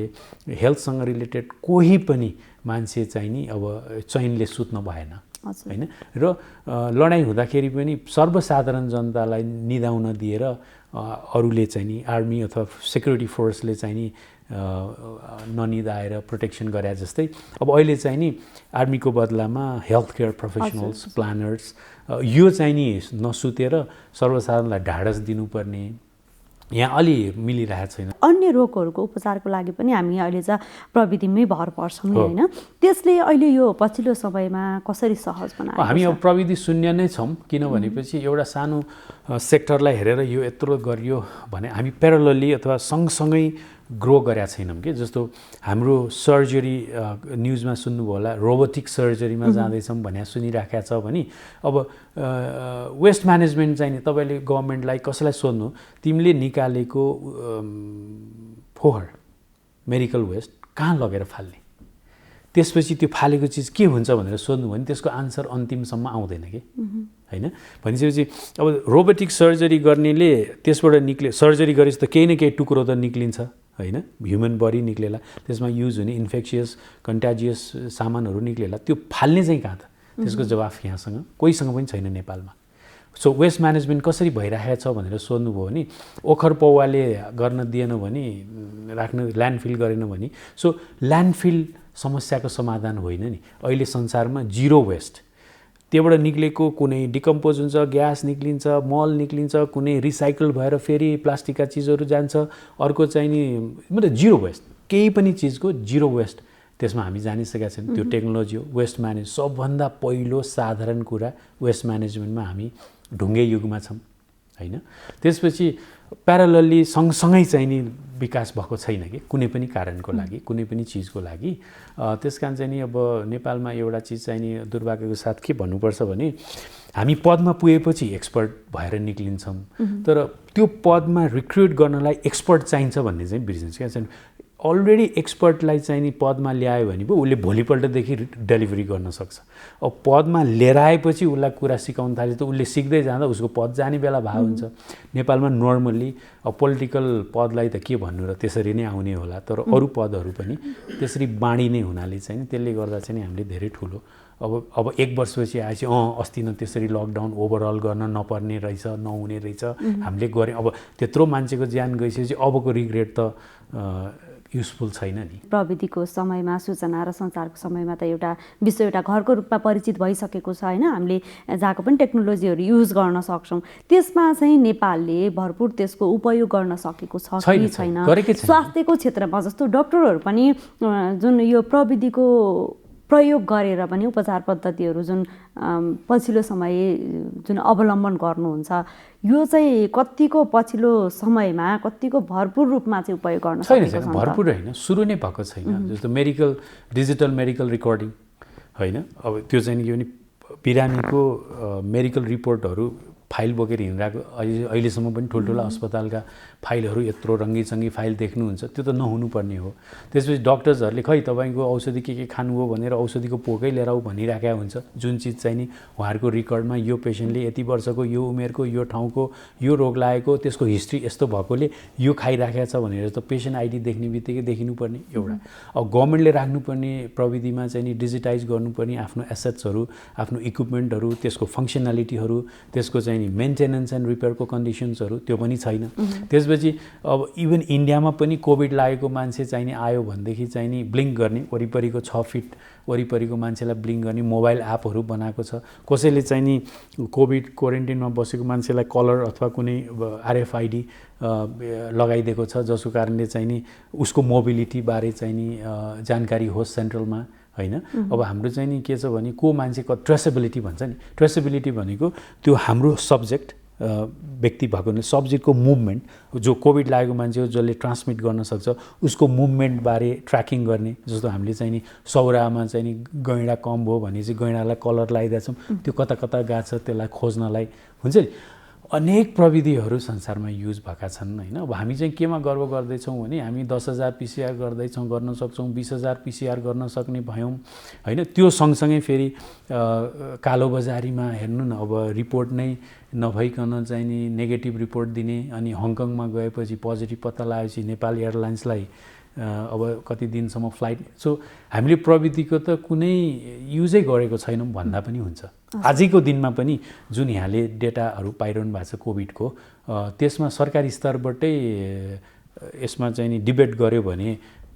हेल्थसँग रिलेटेड कोही पनि मान्छे चाहिँ नि अब चैनले सुत्न भएन होइन। र लडाइँ हुँदाखेरि पनि सर्वसाधारण जनतालाई निदाउन दिएर अरूले चाहिँ नि आर्मी अथवा सेक्युरिटी फोर्सले चाहिँ नि ननिदाएर प्रोटेक्सन गरे जस्तै अब अहिले चाहिँ नि आर्मीको बदलामा हेल्थ केयर प्रोफेसनल्स, प्लानर्स यो चाहिँ नि नसुतेर सर्वसाधारणलाई ढाडस दिनुपर्ने यहाँ अलि मिलिरहेको छैन। अन्य रोगहरूको उपचारको लागि पनि हामी अहिले चाहिँ प्रविधिमै भर पर्छौँ नि होइन। त्यसले अहिले यो पछिल्लो समयमा कसरी सहज बनाएको? हामी अब प्रविधि शून्य नै छौँ, किनभनेपछि एउटा सानो सेक्टरलाई हेरेर यो यत्रो गरियो भने हामी प्यारलली अथवा सँगसँगै ग्रो गरेका छैनौँ कि। जस्तो हाम्रो सर्जरी न्युजमा सुन्नुभयो होला, रोबोटिक सर्जरीमा जाँदैछौँ भने सुनिराखेका छ भने अब वेस्ट म्यानेजमेन्ट चाहिँ नि तपाईँले गभर्मेन्टलाई कसैलाई सोध्नु तिमीले निकालेको फोहोर मेडिकल वेस्ट कहाँ लगेर फाल्ने, त्यसपछि त्यो फालेको चिज के हुन्छ भनेर सोध्नु भने त्यसको आन्सर अन्तिमसम्म आउँदैन कि होइन। भनिसकेपछि अब रोबोटिक सर्जरी गर्नेले त्यसबाट सर्जरी गरेपछि त केही न केही टुक्रो त निक्लिन्छ होइन, ह्युमन बडी निक्लेला, त्यसमा युज हुने इन्फेक्सियस कन्ट्याजियस सामानहरू निक्लेला, त्यो फाल्ने चाहिँ कहाँ त? त्यसको जवाफ यहाँसँग कोहीसँग पनि छैन नेपालमा। सो वेस्ट म्यानेजमेन्ट कसरी भइरहेको छ भनेर सोध्नुभयो भने ओखर पौवाले गर्न दिएन भने राख्न ल्यान्डफिल गरेन भने सो ल्यान्डफिल समस्याको समाधान होइन नि। अहिले संसारमा जिरो वेस्ट, त्योबाट निक्लेको कुनै डिकम्पोज हुन्छ, ग्यास निक्लिन्छ, मल निक्लिन्छ, कुनै रिसाइकल भएर फेरि प्लास्टिकका चिजहरू जान्छ, अर्को चाहिँ नि मतलब जिरो वेस्ट, केही पनि चिजको जिरो वेस्ट त्यसमा हामी जानिसकेका छौँ। त्यो टेक्नोलोजी हो वेस्ट म्यानेज। सबभन्दा पहिलो साधारण कुरा वेस्ट म्यानेजमेन्टमा हामी ढुङ्गे युगमा छौँ होइन। त्यसपछि प्यारलली सँगसँगै चाहिँ नि विकास भएको छैन कि कुनै पनि कारणको लागि, कुनै पनि चिजको लागि। त्यस कारण चाहिँ नि अब नेपालमा एउटा चिज चाहिँ नि दुर्भाग्यको साथ के भन्नुपर्छ भने हामी पदमा पुगेपछि एक्सपर्ट भएर निक्लिन्छौँ, तर त्यो पदमा रिक्रुट गर्नलाई एक्सपर्ट चाहिन्छ भन्ने चाहिँ बिर्सिन्छ क्या। अलरेडी एक्सपर्टलाई चाहिँ नि पदमा ल्यायो भने पो उसले भोलिपल्टदेखि डेलिभरी गर्न सक्छ। अब पदमा लिएर आएपछि उसलाई कुरा सिकाउन थाल्यो त उसले सिक्दै जाँदा उसको पद जाने बेला भए हुन्छ। नेपालमा नर्मल्ली अब पोलिटिकल पदलाई त के भन्नु र त्यसरी नै आउने होला, तर अरू पदहरू पनि त्यसरी बाँडी नै हुनाले चाहिँ त्यसले गर्दा चाहिँ हामीले धेरै ठुलो अब 1 वर्षपछि आएपछि अस्ति न त्यसरी लकडाउन ओभरअल गर्न नपर्ने रहेछ, नहुने रहेछ, हामीले गऱ्यौँ। अब त्यत्रो मान्छेको ज्यान गइसकेपछि अबको रिग्रेट त युजफुल छैन नि। प्रविधिको समयमा, सूचना र सञ्चारको समयमा त एउटा विश्व एउटा घरको रूपमा परिचित भइसकेको छ होइन। हामीले जहाँको पनि टेक्नोलोजीहरू युज गर्न सक्छौँ, त्यसमा चाहिँ नेपालले भरपुर त्यसको उपयोग गर्न सकेको छ कि छैन? स्वास्थ्यको क्षेत्रमा जस्तो डक्टरहरू पनि जुन यो प्रविधिको प्रयोग गरेर पनि उपचार पद्धतिहरू जुन पछिल्लो समय जुन अवलम्बन गर्नुहुन्छ, यो चाहिँ कतिको पछिल्लो समयमा कतिको भरपुर रूपमा चाहिँ उपयोग गर्न सकेको छ? भरपुर होइन, सुरु नै भएको छैन। जस्तो डिजिटल मेडिकल रेकर्डिङ होइन, अब त्यो चाहिँ के भने बिरामीको मेडिकल रिपोर्टहरू फाइल बोकेर हिँडिरहेको अहिलेसम्म पनि ठुल्ठुला अस्पतालका फाइलहरू यत्रो रङ्गीचङ्गी फाइल देख्नुहुन्छ, त्यो त नहुनुपर्ने हो। त्यसपछि डक्टर्सहरूले खै तपाईँको औषधि के खानुभयो भनेर औषधिको पोकै लिएर आऊ भनिराखेका हुन्छ, जुन चिज चाहिँ नि उहाँहरूको रेकर्डमा यो पेसेन्टले यति वर्षको, यो उमेरको, यो ठाउँको, यो रोग लागेको, त्यसको हिस्ट्री यस्तो भएकोले यो खाइराखेको छ भनेर त पेसेन्ट आइडी देख्ने बित्तिकै देखिनुपर्ने एउटा। अब गभर्मेन्टले राख्नुपर्ने प्रविधिमा चाहिँ नि डिजिटाइज गर्नुपर्ने आफ्नो एसेट्सहरू, आफ्नो इक्विपमेन्टहरू, त्यसको फङ्सनालिटीहरू, त्यसको चाहिँ नि मेन्टेनेन्स एन्ड रिपेयरको कन्डिसन्सहरू त्यो पनि छैन। त्यसपछि अब इभन इन्डियामा पनि कोभिड लागेको मान्छे चाहिँ नि आयो भनेदेखि चाहिँ नि ब्लिङ्क गर्ने, वरिपरिको 6 फिट वरिपरिको मान्छेलाई ब्लिङ्क गर्ने मोबाइल एपहरू बनाएको छ। कसैले चाहिँ नि कोभिड क्वारेन्टाइनमा बसेको मान्छेलाई कलर अथवा कुनै RFID लगाइदिएको छ, जसको कारणले चाहिँ नि उसको मोबिलिटीबारे चाहिँ नि जानकारी होस् सेन्ट्रलमा, होइन। अब हाम्रो चाहिँ नि के छ भने को मान्छेको ट्रेसेबिलिटी भन्छ नि, ट्रेसेबिलिटी भनेको त्यो हाम्रो सब्जेक्ट व्यक्ति भएको सब्जेक्टको मुभमेन्ट, जो कोभिड लागेको मान्छे हो जसले ट्रान्समिट गर्न सक्छ उसको मुभमेन्टबारे ट्र्याकिङ गर्ने। जस्तो हामीले चाहिँ नि सौरामा चाहिँ नि गैँडा कम भयो भने चाहिँ गैँडालाई कलर लगाइदिएछौँ, त्यो कता कता गएको छ त्यसलाई खोज्नलाई हुन्छ नि। अनेक प्रविधिहरू संसारमा युज भएका छन्, होइन। अब हामी चाहिँ केमा गर्व गर्दैछौँ भने हामी 10,000 PCR गर्दैछौँ, गर्न सक्छौँ, 20,000 PCR गर्न सक्ने भयौँ, होइन। त्यो सँगसँगै फेरि कालोबजारीमा हेर्नु न, अब रिपोर्ट नै नभइकन चाहिँ नि नेगेटिभ रिपोर्ट दिने, अनि हङकङमा गएपछि पोजिटिभ पत्ता लगाएपछि नेपाल एयरलाइन्सलाई अब कति दिनसम्म फ्लाइट। सो हामीले प्रविधिको त कुनै युजै गरेको छैनौँ भन्दा पनि हुन्छ। आजैको दिनमा पनि जुन यहाँले डेटाहरू पाइरहनु भएको छ कोभिडको, त्यसमा सरकारी स्तरबाटै यसमा चाहिँ नि डिबेट गर्यो भने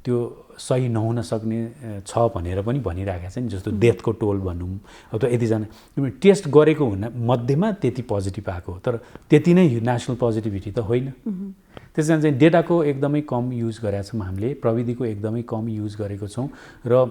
त्यो सही नहुन सक्ने छ भनेर पनि भनिरहेको छ नि। जस्तो डेथको टोल भनौँ अथवा यतिजना टेस्ट गरेको हुन मध्येमा त्यति पोजिटिभ आएको हो, तर त्यति नै नेसनल पोजिटिभिटी त होइन। त्यस कारण चाहिँ डेटाको एकदमै कम युज गरेका छौँ हामीले, प्रविधिको एकदमै कम युज गरेको छौँ, र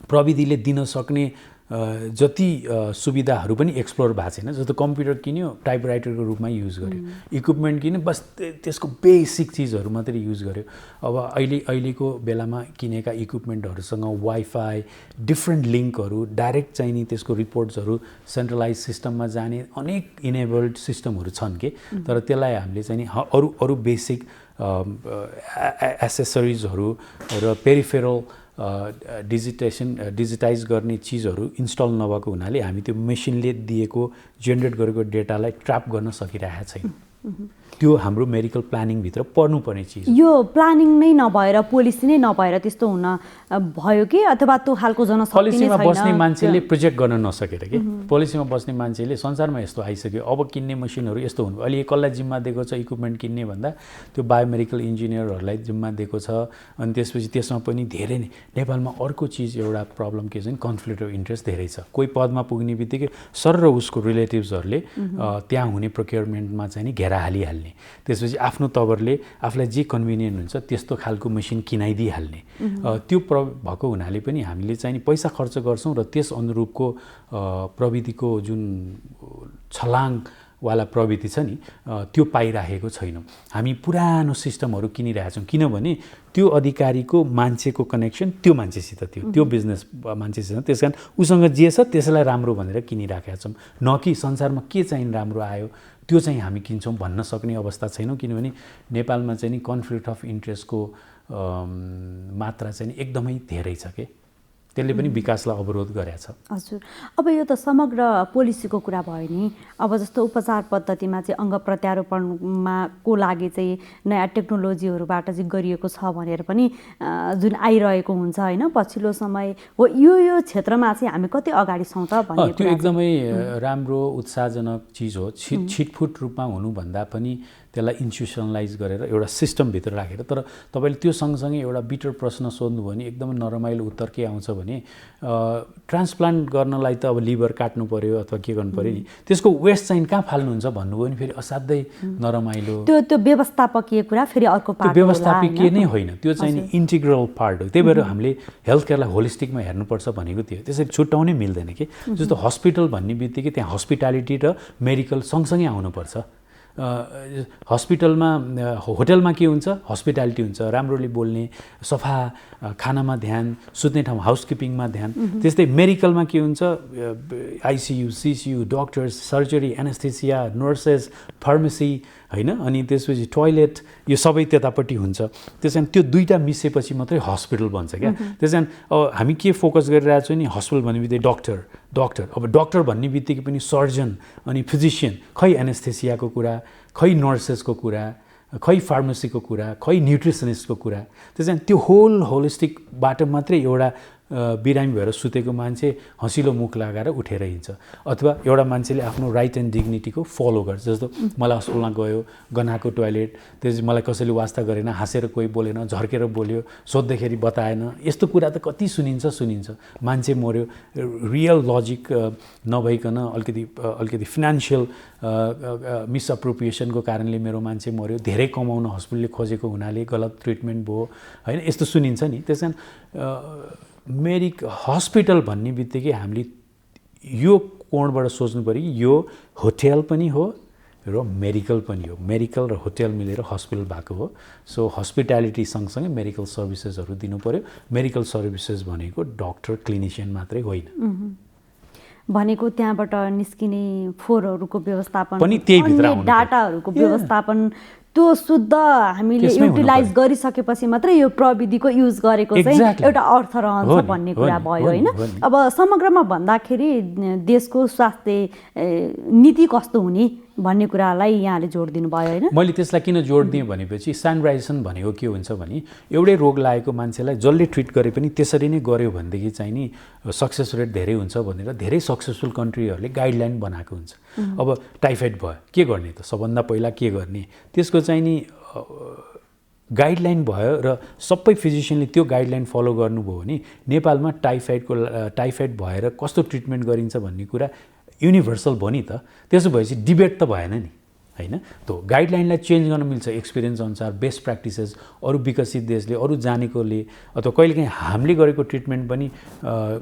प्रविधिले दिन सक्ने जति सुविधाहरू पनि एक्सप्लोर भएको छैन। जस्तो कम्प्युटर किन्यो टाइपराइटरको रूपमा युज गर्यो, इक्विपमेन्ट किन्यो बस त्यसको बेसिक चिजहरू मात्रै युज गर्यो। अब अहिलेको बेलामा किनेका इक्विपमेन्टहरूसँग वाइफाई, डिफ्रेन्ट लिङ्कहरू, डाइरेक्ट चाहिँ नि त्यसको रिपोर्ट्सहरू सेन्ट्रलाइज सिस्टममा जाने अनेक इनेबल्ड सिस्टमहरू छन् के, तर त्यसलाई हामीले चाहिँ नि अरू बेसिक एसेसरिजहरू र पेरिफेरल डिजिटाइज गर्ने चिजहरू इन्स्टल नभएको हुनाले हामी त्यो मेसिनले दिएको जेनेरेट गरेको डेटालाई ट्र्याप गर्न सकिरहेको छैन। त्यो हाम्रो मेडिकल प्लानिङभित्र पर्नुपर्ने चिज। यो प्लानिङ नै नभएर, पोलिसी नै नभएर त्यस्तो हुन भयो कि, अथवा त्यो खालको जनशक्ति नै छैन? पोलिसीमा बस्ने मान्छेले प्रोजेक्ट गर्न नसकेर कि, पोलिसीमा बस्ने मान्छेले संसारमा यस्तो आइसक्यो, अब किन्ने मसिनहरू यस्तो हुनु। अहिले कसलाई जिम्मा दिएको छ इक्विपमेन्ट किन्ने भन्दा त्यो बायोमेडिकल इन्जिनियरहरूलाई जिम्मा दिएको छ। अनि त्यसपछि त्यसमा पनि धेरै नै नेपालमा अर्को चिज एउटा प्रब्लम के छ भने कन्फ्लिक्ट अफ इन्ट्रेस्ट धेरै छ। कोही पदमा पुग्ने बित्तिकै सर र उसको रिलेटिभ्सहरूले त्यहाँ हुने प्रोक्योरमेन्टमा चाहिँ नि घेरा हालिहाल्ने, त्यसपछि आफ्नो तवरले आफूलाई जे कन्भिनियन्ट हुन्छ त्यस्तो खालको मेसिन किनाइदिइहाल्ने। त्यो भएको हुनाले पनि हामीले चाहिँ नि पैसा खर्च गर्छौँ र त्यस अनुरूपको प्रविधिको जुन छलाङवाला प्रविधि छ नि त्यो पाइराखेको छैनौँ। हामी पुरानो सिस्टमहरू किनिरहेछौँ, किनभने त्यो अधिकारीको मान्छेको कनेक्सन त्यो मान्छेसित थियो, त्यो बिजनेस मान्छेसित। त्यस कारण उसँग जे छ त्यसलाई राम्रो भनेर किनिराखेका छौँ, न कि संसारमा के चाहिँ राम्रो आयो त्यो चाहिँ हामी किन्छौँ भन्न सक्ने अवस्था छैनौँ। किनभने नेपालमा चाहिँ नि कन्फ्लिक्ट अफ इन्ट्रेस्टको मात्रा चाहिँ एकदमै धेरै छ के, त्यसले पनि विकासलाई अवरोध गरेको छ। हजुर, अब यो त समग्र पोलिसीको कुरा भयो नि। अब जस्तो उपचार पद्धतिमा चाहिँ अङ्ग प्रत्यारोपणमा को लागि चाहिँ नयाँ टेक्नोलोजीहरूबाट चाहिँ गरिएको छ भनेर पनि जुन आइरहेको हुन्छ, होइन, पछिल्लो समय हो, यो क्षेत्रमा चाहिँ हामी कति अगाडि छौँ त भन्ने त्यो एकदमै राम्रो उत्साहजनक चिज हो। छिटफुट रूपमा हुनुभन्दा पनि त्यसलाई इन्स्टिट्युसनलाइज गरेर एउटा सिस्टमभित्र राखेर। तर तपाईँले त्यो सँगसँगै एउटा बिटर प्रश्न सोध्नु भने एकदमै नरमाइलो उत्तर के आउँछ भने ट्रान्सप्लान्ट गर्नलाई त अब लिभर काट्नु पर्यो अथवा के गर्नु पर्यो नि, त्यसको वेस्ट चाहिँ कहाँ फाल्नुहुन्छ भन्नुभयो भने फेरि असाध्यै नरमाइलो। त्यो व्यवस्थापकीय कुरा फेरि अर्को पार्ट, त्यो व्यवस्थापकीय नै होइन, त्यो चाहिँ नि इन्टिग्रल पार्ट हो। त्यही भएर हामीले हेल्थ केयरलाई होलिस्टिकमा हेर्नुपर्छ भनेको थियो, त्यसरी छुट्याउनै मिल्दैन कि। जस्तो हस्पिटल भन्ने बित्तिकै त्यहाँ हस्पिटालिटी र मेडिकल सँगसँगै आउनुपर्छ। हस्पिटलमा होटलमा के हुन्छ, हस्पिटालिटी हुन्छ, राम्रोले बोल्ने, सफा खानामा ध्यान, सुत्ने ठाउँ हाउसकिपिङमा ध्यान। त्यस्तै मेडिकलमा के हुन्छ, ICU, CCU, doctors, surgery, anaesthesia, nurses, pharmacy होइन, अनि त्यसपछि टोयलेट, यो सबै त्यतापट्टि हुन्छ। त्यस कारण त्यो दुईवटा मिसेपछि मात्रै हस्पिटल बन्छ क्या। त्यस कारण अब हामी के फोकस गरिरहेको छौँ नि, हस्पिटल भन्ने बित्तिकै डक्टर, अब डक्टर भन्ने बित्तिकै पनि सर्जन अनि फिजिसियन, खै एनेस्थेसियाको कुरा, खै नर्सेसको कुरा, खै फार्मेसीको कुरा, खै न्युट्रिसनिस्टको कुरा। त्यस कारण त्यो होलिस्टिकबाट मात्रै एउटा बिरामी भएर सुतेको मान्छे हँसिलो मुख लगाएर उठेर हिँड्छ, अथवा एउटा मान्छेले आफ्नो राइट एन्ड डिग्निटीको फलो गर्छ। जस्तो मलाई हस्पिटलमा गयो, गनाएको टोयलेट, त्यसपछि मलाई कसैले वास्ता गरेन, हाँसेर कोही बोलेन, झर्केर बोल्यो, सोद्धाखेरि बताएन, यस्तो कुरा त कति सुनिन्छ। मान्छे मऱ्यो, रियल लजिक नभइकन अलिकति फिनान्सियल मिसअप्रोप्रिएसनको कारणले मेरो मान्छे मऱ्यो, धेरै कमाउन हस्पिटलले खोजेको हुनाले गलत ट्रिटमेन्ट भयो होइन, यस्तो सुनिन्छ नि। त्यस कारण हस्पिटल भन्ने बित्तिकै हामीले यो कोणबाट सोच्नु पऱ्यो कि यो होटेल पनि हो र मेडिकल पनि हो, मेडिकल र होटेल मिलेर हस्पिटल भएको हो। सो हस्पिटालिटी सँगसँगै मेडिकल सर्भिसेसहरू दिनु पऱ्यो। मेडिकल सर्भिसेस भनेको डक्टर, क्लिनिसियन मात्रै होइन। भनेको त्यहाँबाट निस्किने फोहोरहरूको व्यवस्थापन पनि त्यही भित्र आउनु, डाटाहरूको व्यवस्थापन, त्यो शुद्ध हामीले युटिलाइज गरिसकेपछि मात्रै यो प्रविधिको युज गरेको चाहिँ एउटा अर्थ रहन्छ भन्ने कुरा भयो होइन। अब समग्रमा भन्दाखेरि देशको स्वास्थ्य नीति कस्तो हुने भन्ने कुरालाई यहाँले जोड दिनुभयो होइन। मैले त्यसलाई किन जोड दिएँ भनेपछि स्ट्यान्डर्डाइजेसन भनेको के हुन्छ भने एउटै रोग लागेको मान्छेलाई जसले ट्रिट गरे पनि त्यसरी नै गर्यो भनेदेखि चाहिँ नि सक्सेस रेट धेरै हुन्छ भनेर धेरै सक्सेसफुल कन्ट्रीहरूले गाइडलाइन बनाएको हुन्छ। अब टाइफाइड भयो के गर्ने त, सबभन्दा पहिला के गर्ने, त्यसको चाहिँ नि गाइडलाइन भयो र सबै फिजिसियनले त्यो गाइडलाइन फलो गर्नुभयो भने नेपालमा टाइफाइड भएर कस्तो ट्रिटमेन्ट गरिन्छ भन्ने कुरा युनिभर्सल भयो नि त। त्यसो भएपछि डिबेट त भएन नि होइन। त्यो गाइडलाइनलाई चेन्ज गर्न मिल्छ एक्सपिरियन्स अनुसार, बेस्ट प्र्याक्टिसेस, अरू विकसित देशले, अरू जानेकोले, अथवा कहिलेकाहीँ हामीले गरेको ट्रिटमेन्ट पनि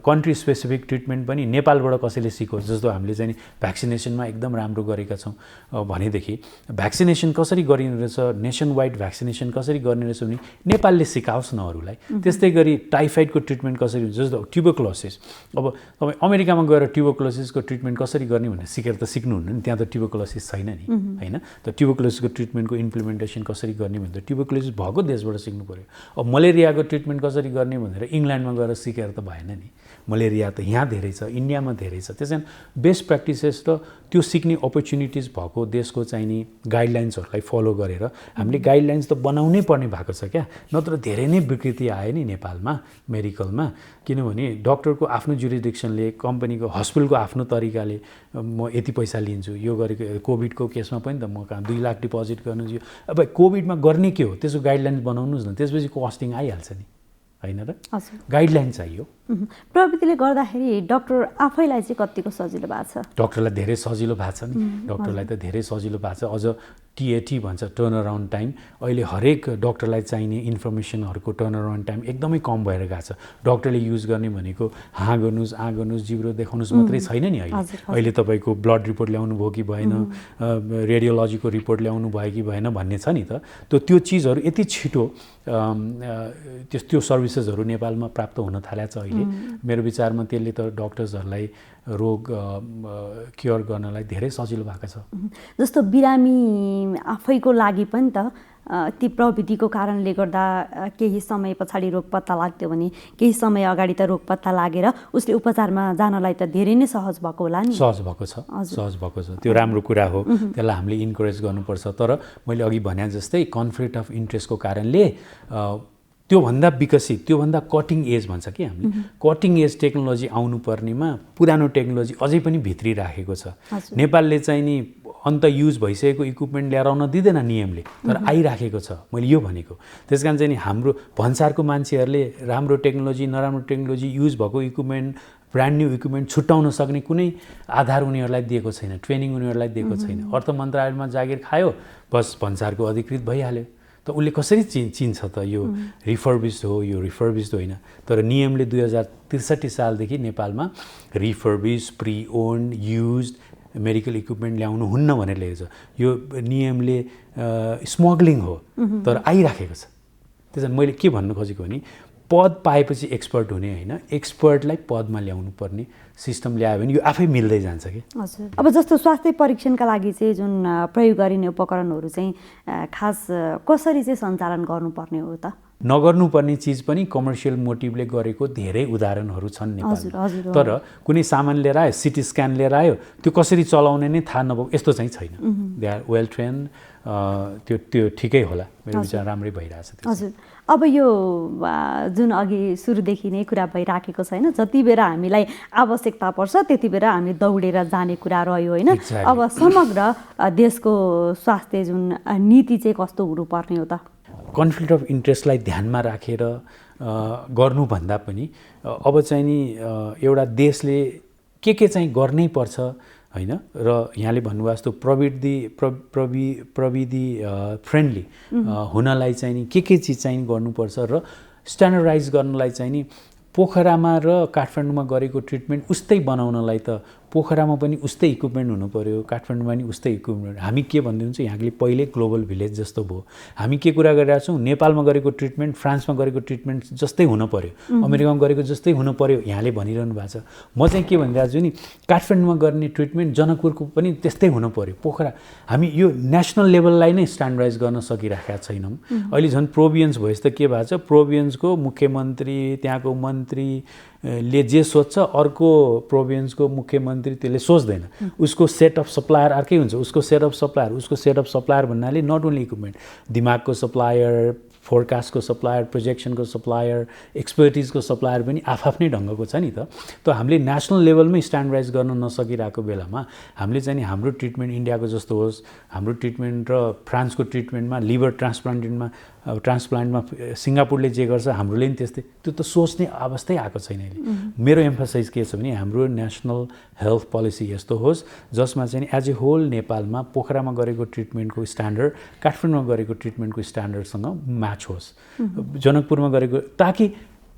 कन्ट्री स्पेसिफिक ट्रिटमेन्ट पनि नेपालबाट कसैले सिकोस्। जस्तो हामीले चाहिँ भ्याक्सिनेसनमा एकदम राम्रो गरेका छौँ भनेदेखि भ्याक्सिनेसन कसरी गरिने रहेछ, नेसन वाइड भ्याक्सिनेसन कसरी गर्ने रहेछ भने नेपालले सिकाओस् न अरूलाई। त्यस्तै गरी टाइफाइडको ट्रिटमेन्ट कसरी हुन्छ, जस्तो ट्युबरक्लोसिस, अब तपाईँ अमेरिकामा गएर ट्युबरक्लोसिसको ट्रिटमेन्ट कसरी गर्ने भनेर सिकेर त सिक्नुहुन्न नि, त्यहाँ त ट्युबरक्लोसिस छैन नि होइन। त ट्युबरक्लोसिसको ट्रिटमेन्टको इम्प्लिमेन्टेसन कसरी गर्ने भने त ट्युबरक्लोसिस भएको देशबाट सिक्नु पऱ्यो। अब मलेरियाको ट्रिटमेन्ट कसरी गर्ने भनेर इङ्ल्यान्डमा गएर सिकेर त भएन नि। मलेरिया त यहाँ धेरै छ, इन्डियामा धेरै छ। त्यस कारण बेस्ट प्र्याक्टिसेस र त्यो सिक्ने अपर्च्युनिटिज भएको देशको चाहिँ नि गाइडलाइन्सहरूलाई फलो गरेर हामीले गाइडलाइन्स त बनाउनै पर्ने भएको छ क्या, नत्र धेरै नै विकृति आयो नि नेपालमा मेडिकलमा। किनभने डक्टरको आफ्नो जुरिडिक्सनले, कम्पनीको हस्पिटलको आफ्नो तरिकाले म यति पैसा लिन्छु, यो गरेको कोभिडको केसमा पनि त म कहाँ 2 लाख डिपोजिट गर्नु थियो। अब कोभिडमा गर्ने के हो त्यसको गाइडलाइन्स बनाउनुहोस् न, त्यसपछि कस्टिङ आइहाल्छ नि होइन र, गाइडलाइन चाहियो। प्रविधिले गर्दाखेरि डक्टर आफैलाई चाहिँ कतिको सजिलो भएको छ? डक्टरलाई धेरै सजिलो भएको छ नि, डक्टरलाई त धेरै सजिलो भएको छ। अझ TAT भन्छ, टर्न अराउन्ड टाइम। अहिले हरेक डक्टरलाई चाहिने इन्फर्मेसनहरूको टर्न अराउन्ड टाइम एकदमै कम भएर गएको छ। डक्टरले युज गर्ने भनेको हाँ गर्नुहोस्, जिब्रो देखाउनुहोस् मात्रै छैन नि अहिले तपाईँको ब्लड रिपोर्ट ल्याउनु भयो कि भएन, रेडियोलोजीको रिपोर्ट ल्याउनु भयो कि भएन भन्ने छ नि त। त्यो चिजहरू यति छिटो त्यो सर्भिसेसहरू नेपालमा प्राप्त हुन थालेको छ अहिले। मेरो विचारमा त्यसले त डक्टर्सहरूलाई रोग क्योर गर्नलाई धेरै सजिलो भएको छ। जस्तो बिरामी आफैको लागि पनि त ती प्रविधिको कारणले गर्दा केही समय पछाडि रोग पत्ता लाग्थ्यो भने केही समय अगाडि त रोग पत्ता लागेर उसले उपचारमा जानलाई त धेरै नै सहज भएको होला नि। सहज भएको छ, त्यो राम्रो कुरा हो, त्यसलाई हामीले इन्करेज गर्नुपर्छ। तर मैले अघि भने जस्तै कन्फ्लिक्ट अफ इन्ट्रेस्टको कारणले त्योभन्दा विकसित, त्योभन्दा कटिङ एज भन्छ कि हामीले, कटिङ एज टेक्नोलोजी आउनुपर्नेमा पुरानो टेक्नोलोजी अझै पनि भित्री राखेको छ। नेपालले चाहिँ नि अन्त युज भइसकेको इक्विपमेन्ट ल्याएर आउन दिँदैन नियमले, तर आइराखेको छ। मैले यो भनेको त्यस कारण चाहिँ नि हाम्रो भन्सारको मान्छेहरूले राम्रो टेक्नोलोजी, नराम्रो टेक्नोलोजी, युज भएको इक्विपमेन्ट, ब्रान्ड न्यू इक्विपमेन्ट छुट्याउन सक्ने कुनै आधार उनीहरूलाई दिएको छैन, ट्रेनिङ उनीहरूलाई दिएको छैन। अर्थ मन्त्रालयमा जागिर खायो, बस भन्सारको अधिकृत भइहाल्यो। त उसले कसरी चिन्छ त यो रिफर्बिस्ड हो, यो रिफर्बिस्ड होइन। तर नियमले 2063 सालदेखि नेपालमा refurbished, pre owned, used medical equipment ल्याउनु हुन्न भनेर लेखेको छ। यो नियमले स्मग्लिङ हो तर आइराखेको छ। त्यसैले मैले के भन्नु खोजेको भने पद पाएपछि एक्सपर्ट हुने होइन, एक्सपर्टलाई पदमा ल्याउनु पर्ने सिस्टम ल्यायो भने यो आफै मिल्दै जान्छ कि। हजुर, अब जस्तो स्वास्थ्य परीक्षणका लागि चाहिँ जुन प्रयोग गरिने उपकरणहरू चाहिँ खास कसरी चाहिँ सञ्चालन गर्नुपर्ने हो त? नगर्नुपर्ने चिज पनि कमर्सियल मोटिभले गरेको धेरै उदाहरणहरू छन् नेपालमा। तर कुनै सामान लिएर आयो, सिटी स्क्यान लिएर आयो, त्यो कसरी चलाउने नै थाहा नभएको यस्तो चाहिँ छैन। दे आर वेल ट्रेन, त्यो ठिकै होला, मेरो विचार राम्रै भइरहेछ। हजुर, अब यो जुन अघि सुरुदेखि नै कुरा भइराखेको छ होइन, जति बेला हामीलाई आवश्यकता पर्छ त्यति बेला हामी दौडेर जाने कुरा रह्यो होइन। अब समग्र देशको स्वास्थ्य जुन नीति चाहिँ कस्तो हुनुपर्ने हो त? कन्फ्लिक्ट अफ इन्ट्रेस्टलाई ध्यानमा राखेर गर्नुभन्दा पनि अब चाहिँ नि एउटा देशले के चाहिँ गर्नै पर्छ होइन, र यहाँले भन्नुभयो जस्तो प्रविधि फ्रेन्डली हुनलाई चाहिँ नि के चिज चाहिँ गर्नुपर्छ र स्ट्यान्डर्डाइज गर्नलाई चाहिँ नि पोखरामा र काठमाडौँमा गरेको ट्रिटमेन्ट उस्तै बनाउनलाई त पोखरामा पनि उस्तै इक्विपमेन्ट हुनु पर्यो, काठमाडौँमा पनि उस्तै इक्विपमेन्ट। हामी के भनिदिन्छ, यहाँले पहिले ग्लोबल भिलेज जस्तो भयो। हामी के कुरा गरिरहेको छौँ, नेपालमा गरेको ट्रिटमेन्ट फ्रान्समा गरेको ट्रिटमेन्ट जस्तै हुनु पर्यो, अमेरिकामा गरेको जस्तै हुनु पर्यो यहाँले भनिरहनु भएको छ। म चाहिँ के भनिरहेको छु नि, काठमाडौँमा गर्ने ट्रिटमेन्ट जनकपुरको पनि त्यस्तै हुनु पर्यो। पोखरा हामी यो नेसनल लेभललाई नै स्ट्यान्डर्डाइज गर्न सकिरहेका छैनौँ। अहिले झन् प्रोभिन्स भएपछि त के भएको छ, प्रोभिन्सको मुख्यमन्त्री, त्यहाँको मन्त्रीले जे सोध्छ अर्को प्रोभिन्सको मुख्यमन्त्री त्यसले सोच्दैन। उसको सेट अफ सप्लायर अर्कै हुन्छ, उसको सेट अफ सप्लायर भन्नाले नट ओन्ली इक्विपमेन्ट, दिमागको सप्लायर, फोरकास्टको सप्लायर, प्रोजेक्सनको सप्लायर, एक्सपर्टिजको सप्लायर पनि आफ्नै ढङ्गको छ नि त। त हामीले नेसनल लेभलमै स्ट्यान्डर्डाइज गर्न नसकिरहेको बेलामा हामीले चाहिँ हाम्रो ट्रिटमेन्ट इन्डियाको जस्तो होस्, हाम्रो ट्रिटमेन्ट र फ्रान्सको ट्रिटमेन्टमा लिभर ट्रान्सप्लान्टमा सिङ्गापुरले जे गर्छ हाम्रोले पनि त्यस्तै, त्यो त सोच्ने अवस्थै आएको छैन अहिले। मेरो एम्फसाइज के छ भने हाम्रो नेसनल हेल्थ पोलिसी यस्तो होस् जसमा चाहिँ एज ए होल नेपालमा पोखरामा गरेको ट्रिटमेन्टको स्ट्यान्डर्ड काठमाडौँमा गरेको ट्रिटमेन्टको स्ट्यान्डर्डसँग म्याच होस्। जनकपुरमा गरेको, ताकि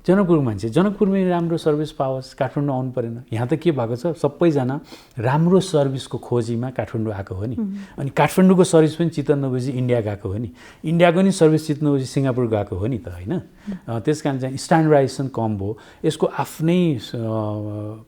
जनकपुरको मान्छे जनकपुरमै राम्रो सर्भिस पाओस्, काठमाडौँ आउनु परेन। यहाँ त के भएको छ, सबैजना राम्रो सर्भिसको खोजीमा काठमाडौँ आएको हो नि, अनि काठमाडौँको सर्भिस पनि चित्त नबुझी इन्डिया गएको हो नि, इन्डियाको नि सर्भिस चित्त नबुझी सिङ्गापुर गएको हो नि त होइन। त्यस कारण चाहिँ स्ट्यान्डर्डाइजेसन कम भयो। यसको आफ्नै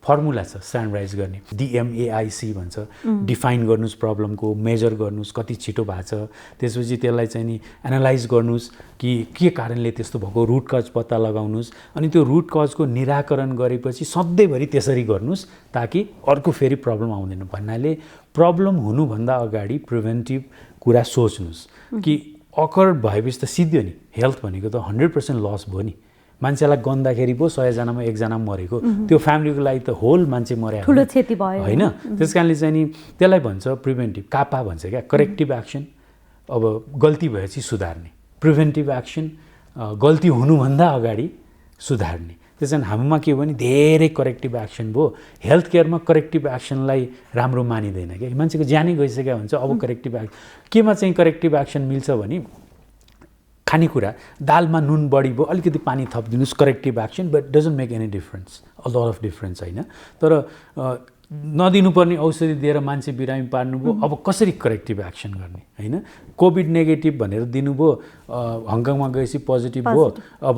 फर्मुला छ स्ट्यान्डर्डाइज गर्ने, DMAIC भन्छ, डिफाइन गर्नुहोस् प्रब्लमको, मेजर गर्नुहोस् कति छिटो भएको छ, त्यसपछि त्यसलाई चाहिँ नि एनालाइज गर्नुहोस् कि के कारणले त्यस्तो भएको, रुट कज पत्ता लगाउनुहोस्, अनि त्यो रुट कजको निराकरण गरेपछि सधैँभरि त्यसरी गर्नुहोस् ताकि अर्को फेरि प्रब्लम आउँदैन। भन्नाले प्रब्लम हुनुभन्दा अगाडि प्रिभेन्टिभ कुरा सोच्नुहोस् कि अकर भएपछि त सिद्धो नि, हेल्थ भनेको त 100% लस भयो नि। मान्छेलाई गन्दाखेरि पो 100जनामा 1जना मरेको, त्यो फ्यामिलीको लागि त होल मान्छे मर्या ठुलो क्षति भयो होइन। त्यस कारणले चाहिँ नि त्यसलाई भन्छ प्रिभेन्टिभ, कापा भन्छ क्या, करेक्टिभ एक्सन। अब गल्ती भएपछि सुधार्ने, प्रिभेन्टिभ एक्सन गल्ती हुनुभन्दा अगाडि सुधार्ने। त्यसैले हाम्रोमा के हो भने धेरै करेक्टिभ एक्सन भयो। हेल्थ केयरमा करेक्टिभ एक्सनलाई राम्रो मानिँदैन क्या, मान्छेको ज्यानै गइसकेको हुन्छ। अब करेक्टिभ एक्सन केमा चाहिँ करेक्टिभ एक्सन मिल्छ भने खानेकुरा, दालमा नुन बढी भयो अलिकति पानी थपिदिनुहोस्, corrective action, but doesn't make any difference, a lot of difference होइन। तर नदिनुपर्ने औषधि दिएर मान्छे बिरामी पार्नुभयो, अब कसरी करेक्टिभ एक्सन गर्ने होइन। कोभिड नेगेटिभ भनेर दिनुभयो, हङकङमा गएपछि पोजिटिभ भयो, अब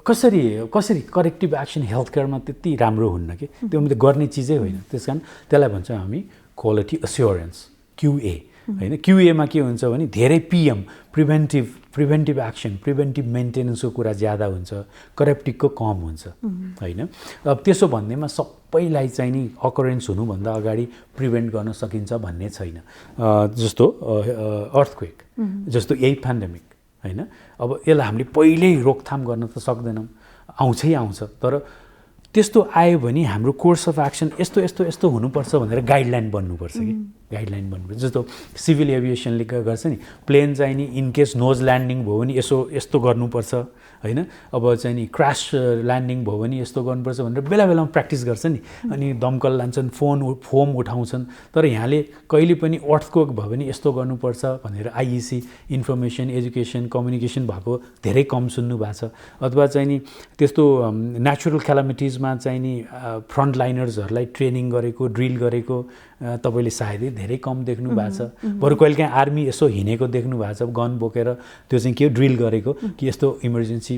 कसरी करेक्टिभ एक्सन हेल्थ केयरमा त्यति राम्रो हुन्न कि, त्यो त गर्ने चिजै होइन। त्यस कारण त्यसलाई भन्छौँ हामी क्वालिटी अस्योरेन्स, QA होइन। QAमा के हुन्छ भने धेरै PM, प्रिभेन्टिभ एक्सन, प्रिभेन्टिभ मेन्टेनेन्सको कुरा ज्यादा हुन्छ, करेक्टिभको कम हुन्छ होइन। अब त्यसो भन्नेमा सबैलाई चाहिँ नि अकरेन्स हुनुभन्दा अगाडि प्रिभेन्ट गर्न सकिन्छ भन्ने छैन। जस्तो अर्थक्वेक जस्तो यही पेन्डेमिक होइन, अब यसलाई हामीले पहिल्यै रोकथाम गर्न त सक्दैनौँ, आउँछै आउँछ। तर त्यस्तो आयो भने हाम्रो कोर्स अफ एक्सन यस्तो हुनुपर्छ भनेर गाइडलाइन बन्नुपर्छ कि, गाइडलाइन बन्नुपर्छ। जस्तो सिभिल एभिएसनले गर्छ नि, प्लेन चाहिँ नि इनकेस नोज ल्यान्डिङ भयो भने यस्तो गर्नुपर्छ होइन अब चाहिँ नि क्रास ल्यान्डिङ भयो भने यस्तो गर्नुपर्छ भनेर बेला बेलामा प्र्याक्टिस गर्छ नि अनि दमकल लान्छन् फोम उठाउँछन् तर यहाँले कहिले पनि अर्थक्वेक भयो भने यस्तो गर्नुपर्छ भनेर आइइसी इन्फर्मेसन एजुकेसन कम्युनिकेसन भएको धेरै कम सुन्नु भएको छ अथवा चाहिँ नि त्यस्तो नेचुरल क्यालामिटिजमा चाहिँ नि फ्रन्ट लाइनर्सहरूलाई ट्रेनिङ गरेको ड्रिल गरेको तपाईँले सायदै धेरै कम देख्नु भएको छ बरु कहिलेकाहीँ आर्मी यसो हिँडेको देख्नु भएको छ गन बोकेर त्यो चाहिँ के ड्रिल गरेको कि यस्तो इमर्जेन्सी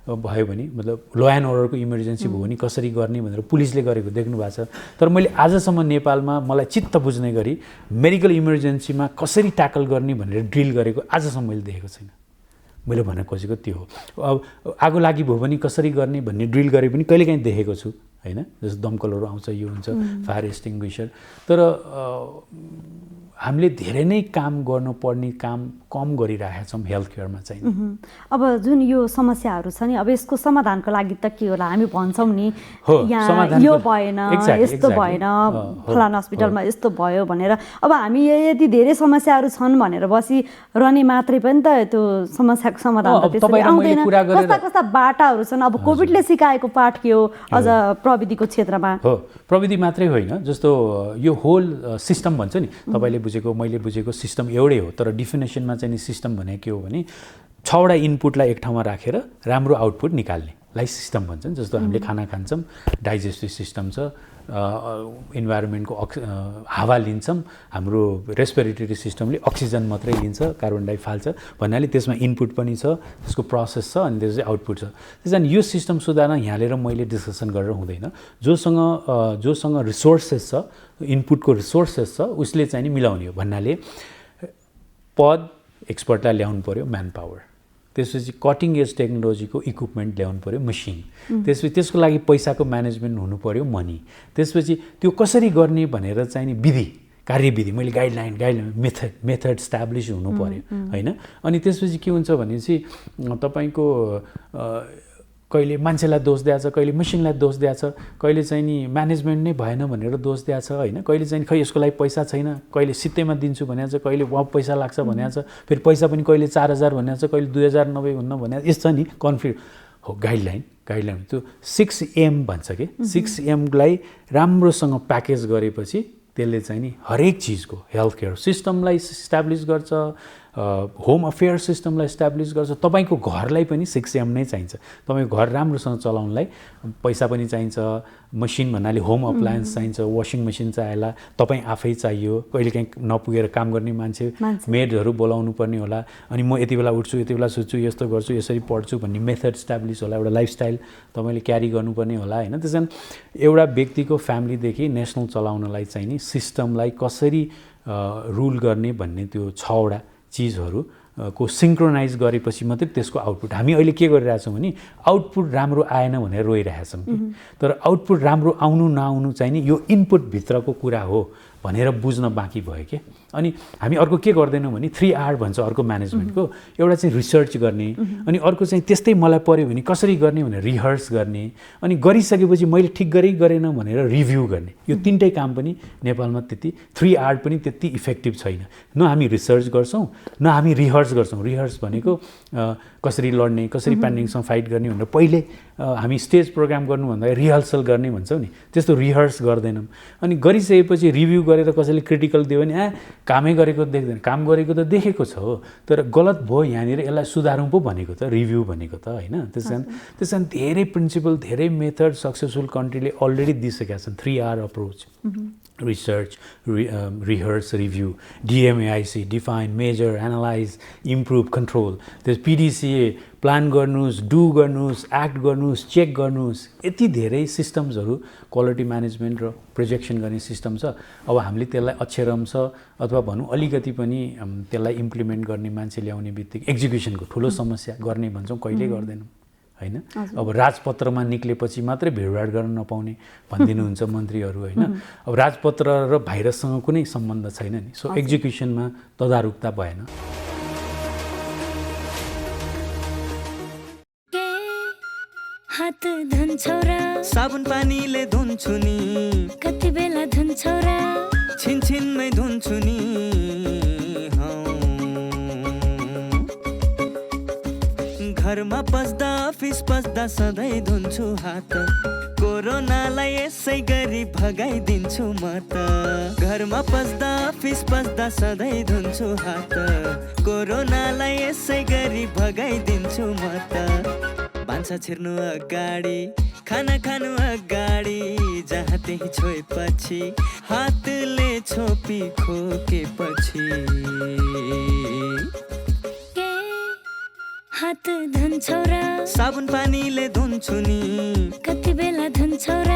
भयो भने मतलब ल एन्ड अर्डरको इमर्जेन्सी भयो भने कसरी गर्ने भनेर पुलिसले गरेको देख्नु भएको छ तर मैले आजसम्म नेपालमा मलाई चित्त बुझ्ने गरी मेडिकल इमर्जेन्सीमा कसरी ट्याकल गर्ने भनेर ड्रिल गरेको आजसम्म मैले देखेको छैन मैले भन्न खोजेको त्यो हो अब आगो लागि भयो भने कसरी गर्ने भन्ने ड्रिल गरे पनि कहिलेकाहीँ देखेको छु हैन जस्तो दमकलहरू आउँछ यो हुन्छ फायर एक्सटिङ्ग्विसर तर हामीले धेरै नै काम गर्नुपर्ने काम कम गरिरहेका छौँ हेल्थ केयरमा चाहिँ अब जुन यो समस्याहरू छ नि अब यसको समाधानको लागि त के होला हामी भन्छौँ नि यहाँ यो भएन यस्तो भएन फलाना हस्पिटलमा यस्तो भयो भनेर अब हामी यदि धेरै समस्याहरू छन् भनेर बसिरहने मात्रै पनि त त्यो समस्याको समाधान त त्यसरी आउँदैन कस्ता कस्ता बाटाहरू छन् अब कोभिडले सिकाएको पाठ के हो अझ प्रविधिको क्षेत्रमा हो प्रविधि मात्रै होइन जस्तो यो होल सिस्टम भन्छ नि तपाईँले बुझेको मैले बुझेको सिस्टम एउटै हो तर डिफिनेसनमा चाहिँ नि सिस्टम भने के हो भने 6वटा इनपुटलाई एक ठाउँमा राखेर राम्रो आउटपुट निकाल्नेलाई सिस्टम भन्छन् जस्तो हामीले खाना खान्छौँ डाइजेस्टिभ सिस्टम छ इन्भाइरोमेन्टको हावा लिन्छौँ हाम्रो रेस्पिरेटरी सिस्टमले अक्सिजन मात्रै लिन्छ कार्बन डाइ फाल्छ भन्नाले त्यसमा इनपुट पनि छ त्यसको प्रोसेस छ अनि त्यसपछि आउटपुट छ त्यसैले यो सिस्टम सुधार्न यहाँले र मैले डिस्कसन गरेर हुँदैन जोसँग रिसोर्सेस छ इनपुटको रिसोर्सेस छ उसले चाहिँ नि मिलाउने हो भन्नाले पद एक्सपर्टलाई ल्याउनु पर्यो म्यान पावर त्यसपछि कटिङ एज टेक्नोलोजीको इक्विपमेन्ट ल्याउनु पर्यो मसिन त्यसपछि त्यसको लागि पैसाको म्यानेजमेन्ट हुनु पर्यो मनी त्यसपछि त्यो कसरी गर्ने भनेर चाहिँ नि विधि कार्यविधि मैले गाइडलाइन मेथड स्ट्याब्लिस हुनु पर्यो होइन अनि त्यसपछि के हुन्छ भनेपछि तपाईँको कहिले मान्छेलाई दोष दिएछ कहिले मसिनलाई दोष दिएछ कहिले चाहिँ नि म्यानेजमेन्ट नै भएन भनेर दोष दिएछ होइन कहिले चाहिँ खै यसको लागि पैसा छैन कहिले सित्तैमा दिन्छु भनेको छ कहिले वहाँ पैसा लाग्छ भनेको छ फेरि पैसा पनि कहिले 4000 भनेको छ कहिले 2090 हुन्न भनेको यस्तो नि कन्फ्लिक्ट हो गाइडलाइन त्यो 6M भन्छ कि 6Mलाई राम्रोसँग प्याकेज गरेपछि त्यसले चाहिँ नि हरेक चिजको हेल्थ केयर सिस्टमलाई इस्टाब्लिस गर्छ होम अफेयर सिस्टमलाई इस्टाब्लिस गर्छ तपाईँको घरलाई पनि 6M नै चाहिन्छ तपाईँको घर राम्रोसँग चलाउनलाई पैसा पनि चाहिन्छ मसिन भन्नाले होम अप्लायन्स चाहिन्छ वासिङ मसिन चाहिएला तपाईँ आफै चाहियो कहिलेकाहीँ नपुगेर काम गर्ने मान्छे मेडहरू बोलाउनु पर्ने होला अनि म यति बेला उठ्छु यति बेला सुत्छु यस्तो गर्छु यसरी पढ्छु भन्ने मेथड इस्टाब्लिस होला एउटा लाइफस्टाइल तपाईँले क्यारी गर्नुपर्ने होला होइन त्यसैले एउटा व्यक्तिको फ्यामिलीदेखि नेसनल चलाउनलाई चाहिँ नि सिस्टमलाई कसरी रुल गर्ने भन्ने त्यो 6वटा चिजहरू को सिङ्क्रोनाइज गरेपछि मात्रै त्यसको आउटपुट हामी अहिले के गरिरहेछौँ भने आउटपुट राम्रो आएन भनेर रोइरहेछौँ तर आउटपुट राम्रो आउनु नआउनु चाहिँ नि यो इनपुटभित्रको कुरा हो भनेर बुझ्न बाँकी भयो के अनि हामी अर्को के गर्दैनौँ भने 3R भन्छ अर्को म्यानेजमेन्टको एउटा चाहिँ रिसर्च गर्ने अनि अर्को चाहिँ त्यस्तै मलाई पर्यो भने कसरी गर्ने भनेर रिहर्स गर्ने अनि गरिसकेपछि मैले ठिक गरेन भनेर रिभ्यू गर्ने यो तीनटै काम पनि नेपालमा त्यति 3R पनि त्यति इफेक्टिभ छैन न हामी रिसर्च गर्छौँ न हामी रिहर्स गर्छौँ रिहर्स भनेको कसरी लड्ने कसरी पेन्डिङसँग फाइट गर्ने भनेर पहिले हामी स्टेज प्रोग्राम गर्नुभन्दा रिहर्सल गर्ने भन्छौँ नि त्यस्तो रिहर्स गर्दैनौँ अनि गरिसकेपछि रिभ्यू गरेर कसैले क्रिटिकल दियो भने कामै गरेको देख्दैन काम गरेको त देखेको छ हो तर गलत भयो यहाँनिर यसलाई सुधारौँ पो भनेको त रिभ्यू भनेको त होइन त्यसैले धेरै प्रिन्सिपल धेरै मेथड सक्सेसफुल कन्ट्रीले अलरेडी दिइसकेका छन् 3R approach research, rehearse, review, DMAIC, define, measure, analyze, improve, control. There's PDCA, plan गर्नुस्, do गर्नुस्, act गर्नुस्, check गर्नुस्, यति धेरै सिस्टम्सहरू क्वालिटी म्यानेजमेन्ट र प्रोजेक्सन गर्ने सिस्टम छ अब हामीले त्यसलाई अक्षरम छ अथवा भनौँ अलिकति पनि त्यसलाई इम्प्लिमेन्ट गर्ने मान्छे ल्याउने बित्तिकै एक्जिक्युसनको ठुलो समस्या गर्ने भन्छौँ कहिले गर्दैनौँ हैन अब राजपत्रमा निक्लेपछि मात्रै भिडभाड गर्न नपाउने भनिदिनुहुन्छ मन्त्रीहरू हैन अब राजपत्र र भाइरससँग कुनै सम्बन्ध छैन नि सो एक्जिक्युसनमा तदारुकता भएन हात धुन्छौ र साबुन पानीले धुन्छु नि कति बेला धुन्छौ र छिनछिनमै धुन्छु नि घरमा पस्दा अफिस पस्दा सधैँ धुन्छु हात कोरोनालाई यसै गरी भगाइदिन्छु म त घरमा पस्दा अफिस पस्दा सधैँ धुन्छु हात कोरोनालाई यसै गरी भगाइदिन्छु म त भान्सा छिर्नु अगाडि खाना खानु अगाडि जहाँ त्यही छोएपछि हातले छोपी खोकेपछि हात धुन्छौ र साबुन पानीले धुन्छु नि कति बेला धुन्छौ र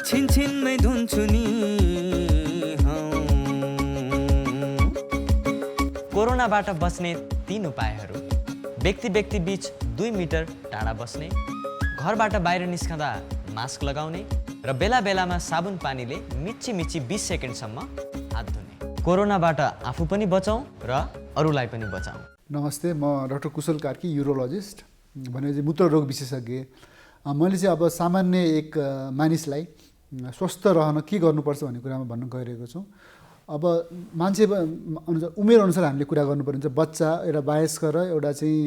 छिनछिनमै धुन्छु नि कोरोनाबाट बच्ने 3 उपायहरू व्यक्ति बीच 2 मिटर टाढा बस्ने घरबाट बाहिर निस्कँदा मास्क लगाउने र बेला बेलामा साबुन पानीले मिची 20 सेकेन्डसम्म हात धुने कोरोनाबाट आफू पनि बचाउँ र अरूलाई पनि बचाउँ। नमस्ते, म डाक्टर कुशल कार्की, युरोलोजिस्ट भनेपछि मूत्र रोग विशेषज्ञ। मैले चाहिँ अब सामान्य एक मानिसलाई स्वस्थ रहन के गर्नुपर्छ भन्ने कुरामा भन्न गइरहेको छु। अब मान्छे उमेर अनुसार हामीले कुरा गर्नुपर्ने हुन्छ। बच्चा, एउटा वयस्क र एउटा चाहिँ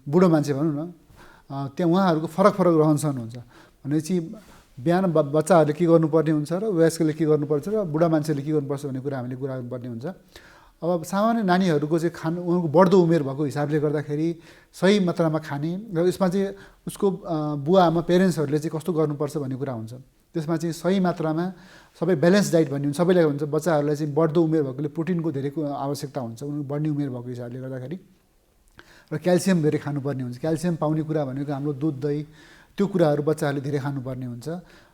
बुढो मान्छे भनौँ न, त्यहाँ उहाँहरूको फरक रहनसहन हुन्छ। भनेपछि बिहान बच्चाहरूले के गर्नुपर्ने हुन्छ र वयस्कले के गर्नुपर्छ र बुढा मान्छेले के गर्नुपर्छ भन्ने कुरा हामीले कुरा गर्नुपर्ने हुन्छ। अब सामान्य नानीहरूको चाहिँ उहाँको बढ्दो उमेर भएको हिसाबले गर्दाखेरि सही मात्रामा खाने र यसमा चाहिँ उसको बुवा आमा पेरेन्ट्सहरूले चाहिँ कस्तो गर्नुपर्छ भन्ने कुरा हुन्छ। त्यसमा चाहिँ सही मात्रामा सबै ब्यालेन्स डाइट भन्ने हुन्छ। सबैलाई हुन्छ, बच्चाहरूलाई चाहिँ बढ्दो उमेर भएकोले प्रोटिनको धेरै आवश्यकता हुन्छ उनीहरू बढ्ने उमेर भएको हिसाबले गर्दाखेरि, र क्याल्सियम धेरै खानुपर्ने हुन्छ। क्याल्सियम पाउने कुरा भनेको हाम्रो दुध दही त्यो कुराहरू बच्चाहरूले धेरै खानुपर्ने हुन्छ।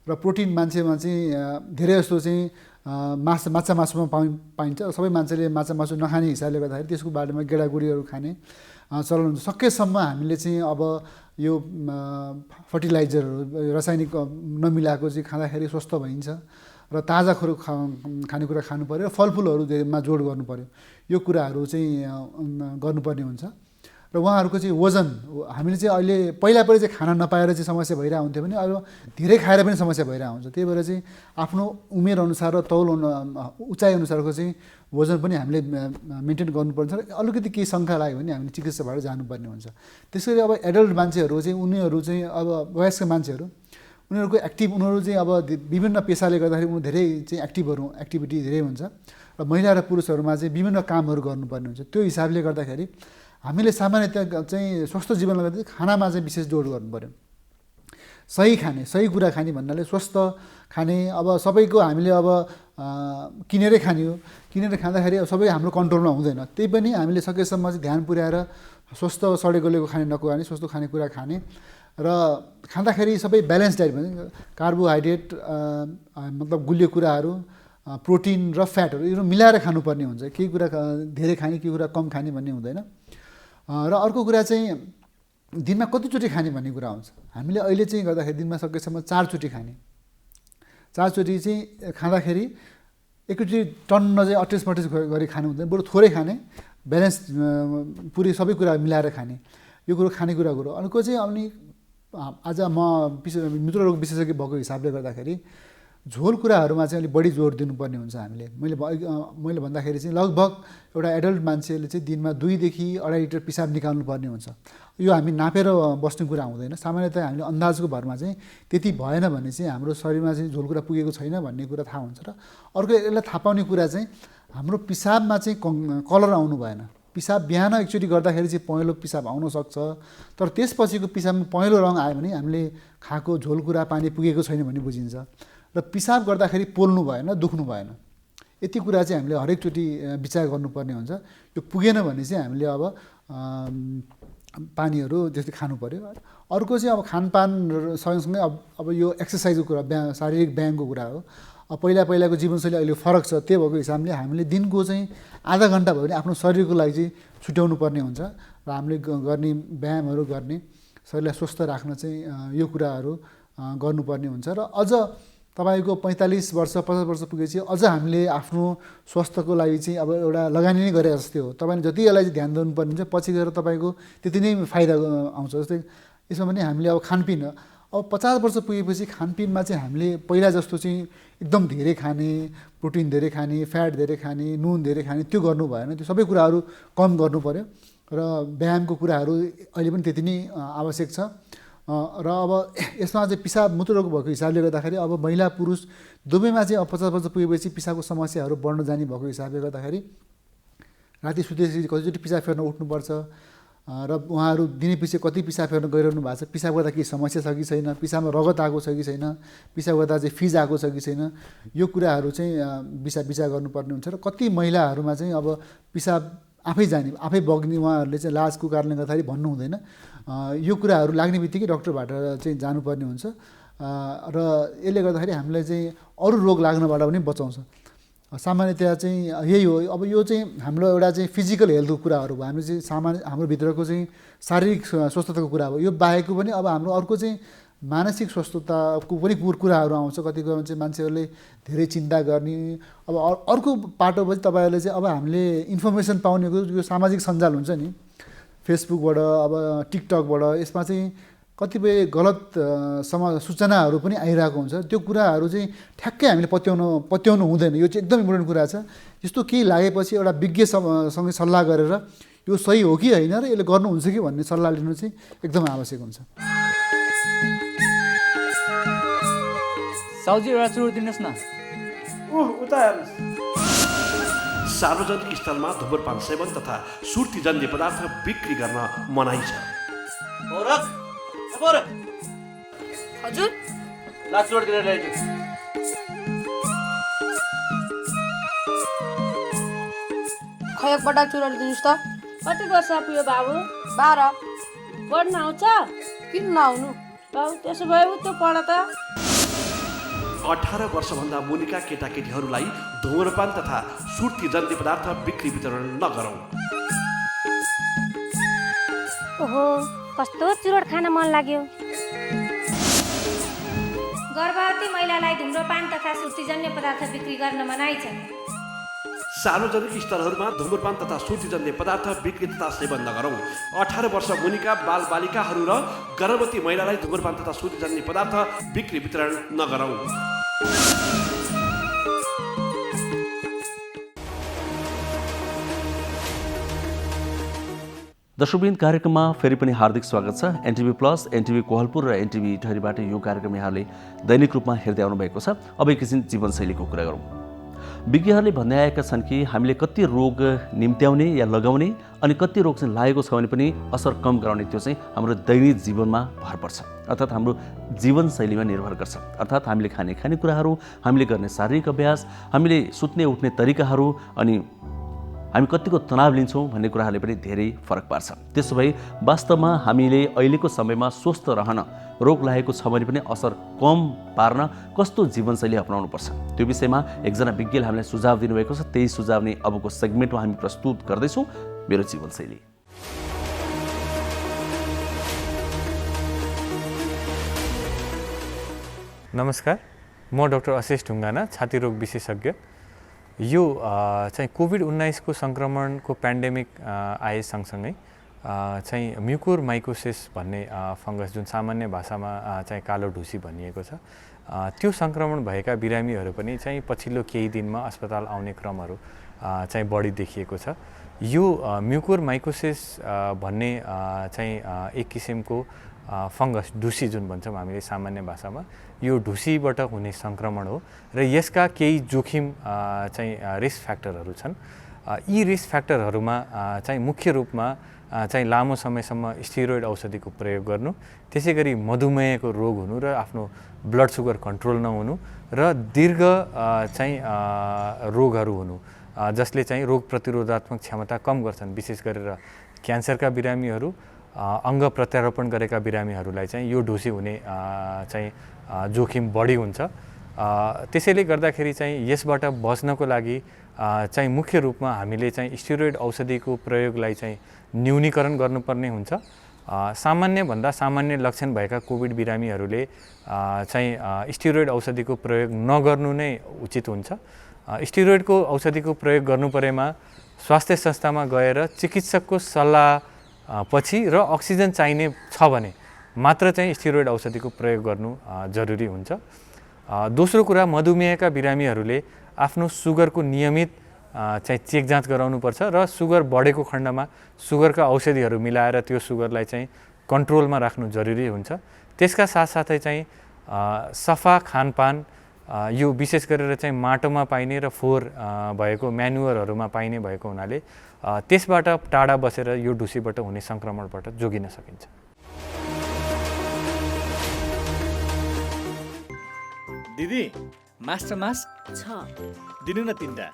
र प्रोटिन मान्छेमा चाहिँ धेरै जस्तो चाहिँ माछा मासुमा पाइन्छ। सबै मान्छेले माछा मासु नखाने हिसाबले गर्दाखेरि त्यसको बारेमा गेडागुडीहरू खाने चलन हुन्छ। सकेसम्म हामीले चाहिँ अब यो फर्टिलाइजरहरू रासायनिक नमिलाएको चाहिँ खाँदाखेरि स्वस्थ भइन्छ र ताजा खानेकुरा खानु पऱ्यो र फलफुलहरूमा जोड गर्नु पऱ्यो। यो कुराहरू चाहिँ गर्नुपर्ने हुन्छ। र उहाँहरूको चाहिँ वजन हामीले चाहिँ अहिले पहिला चाहिँ खाना नपाएर चाहिँ समस्या भइरहेको हुन्थ्यो भने अब धेरै खाएर पनि समस्या भइरहेको हुन्छ। त्यही भएर चाहिँ आफ्नो उमेर अनुसार र तौल उचाइ अनुसारको चाहिँ वजन पनि हामीले मेन्टेन गर्नुपर्छ र अलिकति केही शङ्का लाग्यो भने हामीले चिकित्साबाट जानुपर्ने हुन्छ। त्यसरी अब एडल्ट मान्छेहरू चाहिँ उनीहरू चाहिँ अब वयस्क मान्छेहरू उनीहरूको उनीहरू चाहिँ अब विभिन्न पेसाले गर्दाखेरि उनीहरू धेरै चाहिँ एक्टिभिटी धेरै हुन्छ र महिला र पुरुषहरूमा चाहिँ विभिन्न कामहरू गर्नुपर्ने हुन्छ। त्यो हिसाबले गर्दाखेरि हामीले सामान्यतः चाहिँ स्वस्थ जीवन गर्दा खानामा चाहिँ विशेष जोड गर्नु पऱ्यो। सही कुरा खाने भन्नाले स्वस्थ खाने। अब सबैको हामीले अब किनेरै खाने हो, किनेर खाँदाखेरि सबै हाम्रो कन्ट्रोलमा हुँदैन। त्यही पनि हामीले सकेसम्म चाहिँ ध्यान पुर्याएर स्वस्थ सडेगोलेको खाने नखाने, स्वस्थ खानेकुरा खाने र खाँदाखेरि सबै ब्यालेन्स डाइट भने कार्बोहाइड्रेट मतलब गुलियो कुराहरू, प्रोटिन र फ्याटहरू यो मिलाएर खानुपर्ने हुन्छ। केही कुरा धेरै खाने, केही कुरा कम खाने भन्ने हुँदैन। र अर्को कुरा चाहिँ दिनमा कतिचोटि खाने भन्ने कुरा हुन्छ। हामीले अहिले चाहिँ गर्दाखेरि दिनमा सकेसम्म 4 चोटि खाने। 4 चोटि चाहिँ खाँदाखेरि एकैचोटि टन्न चाहिँ अटेस गरी खानु हुँदैन, बरु थोरै खाने, ब्यालेन्स पुरै सबै कुरा मिलाएर खाने। यो कुरो खानेकुरा कुरो। अर्को चाहिँ अनि आज म मूत्र रोग विशेषज्ञ भएको हिसाबले गर्दाखेरि झोल कुराहरूमा चाहिँ अलिक बढी जोड दिनुपर्ने हुन्छ हामीले। मैले भन्दाखेरि चाहिँ लगभग एउटा एडल्ट मान्छेले चाहिँ दिनमा 2 देखि 2.5 लिटर पिसाब निकाल्नु पर्ने हुन्छ। यो हामी नापेर बस्ने कुरा हुँदैन। सामान्यतः हामीले अन्दाजको भरमा चाहिँ त्यति भएन भने चाहिँ हाम्रो शरीरमा चाहिँ झोल कुरा पुगेको छैन भन्ने कुरा थाहा हुन्छ। र अर्को यसलाई थाहा पाउने कुरा चाहिँ हाम्रो पिसाबमा चाहिँ कलर आउनु भएन। पिसाब बिहान एकचोटि गर्दाखेरि चाहिँ पहेँलो पिसाब आउन सक्छ, तर त्यसपछिको पिसाबमा पहेँलो रङ आयो भने हामीले खाएको झोल कुरा पानी पुगेको छैन भन्ने बुझिन्छ। र पिसाब गर्दाखेरि पोल्नु भएन, दुख्नु भएन। यति कुरा चाहिँ हामीले हरेकचोटि विचार गर्नुपर्ने हुन्छ। यो पुगेन भने चाहिँ हामीले अब पानीहरू त्यस्तै खानु पऱ्यो। अर्को चाहिँ अब खानपान सँगसँगै अब यो एक्सर्साइजको कुरा, शारीरिक व्यायामको कुरा हो। अब पहिलाको जीवनशैली अहिले फरक छ। त्यही भएको हिसाबले हामीले दिनको चाहिँ आधा घन्टा भयो भने आफ्नो शरीरको लागि चाहिँ छुट्याउनु पर्ने हुन्छ र हामीले गर्ने व्यायामहरू गर्ने, शरीरलाई स्वस्थ राख्न चाहिँ यो कुराहरू गर्नुपर्ने हुन्छ। र अझ तपाईँको 45 वर्ष 50 वर्ष पुगेपछि अझ हामीले आफ्नो स्वास्थ्यको लागि चाहिँ अब एउटा लगानी नै गरे जस्तै हो। तपाईँले जति यसलाई चाहिँ ध्यान दिनुपर्ने हुन्छ, पछि गएर तपाईँको त्यति नै फाइदा आउँछ। जस्तै यसमा पनि हामीले अब खानपिन, अब 50 वर्ष पुगेपछि खानपिनमा चाहिँ हामीले पहिला जस्तो चाहिँ एकदम धेरै खाने, प्रोटिन धेरै खाने, फ्याट धेरै खाने, नुन धेरै खाने त्यो गर्नु भएन। त्यो सबै कुराहरू कम गर्नु पऱ्यो। र व्यायामको कुराहरू अहिले पनि त्यति नै आवश्यक छ। र अब यसमा चाहिँ पिसाब मूत्ररोग भएको हिसाबले गर्दाखेरि अब महिला पुरुष दुवैमा चाहिँ 50 वर्ष पुगेपछि पिसाबको समस्याहरू बढ्न जाने भएको हिसाबले गर्दाखेरि राति सुतेपछि कतिचोटि पिसाब फेर्न उठ्नुपर्छ र उहाँहरू दिनैपछि कति पिसाब फेर्न गइरहनु भएको छ, पिसाब गर्दा केही समस्या छ कि छैन, पिसाबमा रगत आएको छ कि छैन, पिसाब गर्दा चाहिँ फिज आएको छ कि छैन, यो कुराहरू चाहिँ विचार गर्नुपर्ने हुन्छ। र कति महिलाहरूमा चाहिँ अब पिसाब आफै जाने आफै बग्ने उहाँहरूले चाहिँ लाजको कारणले गर्दाखेरि भन्नु हुँदैन, यो कुराहरू लाग्ने बित्तिकै डक्टरबाट चाहिँ जानुपर्ने हुन्छ र यसले गर्दाखेरि हामीलाई चाहिँ अरू रोग लाग्नबाट पनि बचाउँछ। सामान्यतया चाहिँ यही हो। अब यो चाहिँ हाम्रो एउटा चाहिँ फिजिकल हेल्थको कुराहरू भयो, हाम्रो चाहिँ हाम्रो भित्रको चाहिँ शारीरिक स्वस्थताको कुरा हो। यो बाहेकको पनि अब हाम्रो अर्को चाहिँ मानसिक स्वस्थताको पनि कुराहरू आउँछ। कतिको चाहिँ मान्छेहरूले धेरै चिन्ता गर्ने। अब अर्को पाटो पनि तपाईँहरूले चाहिँ अब हामीले इन्फर्मेसन पाउनेको यो सामाजिक सञ्जाल हुन्छ नि, फेसबुकबाट अब टिकटकबाट, यसमा चाहिँ कतिपय गलत सूचनाहरू पनि आइरहेको हुन्छ। त्यो कुराहरू चाहिँ ठ्याक्कै हामीले पत्याउनु हुँदैन। यो चाहिँ एकदम इम्पोर्टेन्ट कुरा छ। यस्तो केही लागेपछि एउटा विज्ञसँग सल्लाह गरेर यो सही हो कि होइन र यसले गर्नुहुन्छ कि भन्ने सल्लाह लिनु चाहिँ एकदम आवश्यक हुन्छ। साउजी एउटा चुरोट दिनुहोस् न। उता हेर्नुहोस्। सार्वजनिक स्थलमा धुम्रपान सेवन तथा सुर्तीजन्य पदार्थ बिक्री गर्न मनाइ छ। हजुर ला चुरोट किनेर ल्याइदिनु। खै एकपल्ट चुरोट दिनुहोस् त। कति वर्ष पुग्यो बाबु? 12। पढ्न आउँछ? किन नआउनु? बाबु त्यसो भए त्यो पढ त। 18 वर्षभन्दा मुनिका केटाकेटीहरूलाई धुम्रपान तथा सुर्तीजन्य पदार्थ बिक्री वितरण नगरौँ। ओहो, कस्तो चुरोट खान मन लाग्यो। गर्भवती महिलालाई धुम्रपान तथा सुर्तीजन्य पदार्थ बिक्री गर्न मनाइ छ। सार्वजनिक स्थलहरूमा धुम्रपान तथा सुर्तीजन्य पदार्थ बिक्री तथा सेवन नगरौँ। 18 वर्ष मुनिका बालबालिकाहरू र गर्भवती महिलालाई धुम्रपान तथा सुर्तीजन्य पदार्थ बिक्री वितरण नगरौँ। दर्शकवृन्द, कार्यक्रममा फेरि पनि हार्दिक स्वागत छ। एनटिभी प्लस, एनटिभी कोहलपुर र एनटिभी इटहरीबाट यो कार्यक्रम यहाँले दैनिक रूपमा हेर्दै आउनुभएको छ। अब एकैछिन जीवनशैलीको कुरा गरौँ। विज्ञहरूले भन्दै आएका छन् कि हामीले कति रोग निम्त्याउने या लगाउने अनि कति रोग चाहिँ लागेको छ भने पनि असर कम गराउने, त्यो चाहिँ हाम्रो दैनिक जीवनमा भर पर्छ, अर्थात् हाम्रो जीवनशैलीमा निर्भर गर्छ। अर्थात् हामीले खाने खानेकुराहरू, हामीले गर्ने शारीरिक अभ्यास, हामीले सुत्ने उठ्ने तरिकाहरू अनि हामी कतिको तनाव लिन्छौँ भन्ने कुराहरूले पनि धेरै फरक पार्छ। त्यसो भए वास्तवमा हामीले अहिलेको समयमा स्वस्थ रहन, रोग लागेको छ भने पनि असर कम पार्न कस्तो जीवनशैली अपनाउनुपर्छ, त्यो विषयमा एकजना विज्ञले हामीलाई सुझाव दिनुभएको छ। त्यही सुझाव नै अबको सेगमेन्टमा हामी प्रस्तुत गर्दैछौँ, मेरो जीवनशैली। नमस्कार, म डाक्टर अशेष ढुङ्गाना, छाती रोग विशेषज्ञ। यो चाहिँ कोभिड-19 को सङ्क्रमणको पेन्डेमिक आए सँगसँगै चाहिँ म्युकोर माइकोसिस भन्ने फङ्गस, जुन सामान्य भाषामा चाहिँ कालो ढुसी भनिएको छ, त्यो सङ्क्रमण भएका बिरामीहरू पनि चाहिँ पछिल्लो केही दिनमा अस्पताल आउने क्रमहरू चाहिँ बढी देखिएको छ। यो म्युकोर माइकोसिस भन्ने चाहिँ एक किसिमको फङ्गस, ढुसी जुन भन्छौँ हामीले सामान्य भाषामा, यो ढुसीबाट हुने सङ्क्रमण हो र यसका केही जोखिम चाहिँ रिस्क फ्याक्टरहरू छन्। यी रिस्क फ्याक्टरहरूमा चाहिँ मुख्य रूपमा चाहिँ लामो समयसम्म स्टेरोइड औषधिको प्रयोग गर्नु, त्यसै गरी मधुमेहको रोग हुनु र आफ्नो ब्लड सुगर कन्ट्रोल नहुनु र दीर्घ चाहिँ रोगहरू हुनु, जसले चाहिँ रोग प्रतिरोधात्मक क्षमता कम गर्छन्। विशेष गरेर क्यान्सरका बिरामीहरू, अङ्ग प्रत्यारोपण गरेका बिरामीहरूलाई चाहिँ यो ढुसी हुने चाहिँ जोखिम बढी हुन्छ। त्यसैले गर्दाखेरि चाहिँ यसबाट बच्नको लागि चाहिँ मुख्य रूपमा हामीले चाहिँ स्टेरोइड औषधिको प्रयोगलाई चाहिँ न्यूनीकरण गर्नुपर्ने हुन्छ। सामान्यभन्दा सामान्य लक्षण भएका कोभिड बिरामीहरूले चाहिँ स्टेरोइड औषधिको प्रयोग नगर्नु नै उचित हुन्छ। स्टेरोइडको औषधिको प्रयोग गर्नु परेमा स्वास्थ्य संस्थामा गएर चिकित्सकको सल्लाह पछि र अक्सिजन चाहिने छ भने मात्र चाहिँ स्टेरोइड औषधिको प्रयोग गर्नु जरुरी हुन्छ। दोस्रो कुरा, मधुमेहका बिरामीहरूले आफ्नो सुगरको नियमित चाहिँ चेक जाँच गराउनुपर्छ र सुगर बढेको खण्डमा सुगरका औषधिहरू मिलाएर त्यो सुगरलाई चाहिँ कन्ट्रोलमा राख्नु जरुरी हुन्छ। त्यसका साथसाथै चाहिँ सफा खानपान, यो विशेष गरेर चाहिँ माटोमा पाइने र फोहोर भएको म्यानुअरहरूमा पाइने भएको हुनाले त्यसबाट टाढा बसेर यो ढुसीबाट हुने सङ्क्रमणबाट जोगिन सकिन्छ। दिदी मास्टर मास्क छ, दिनु न 3टा।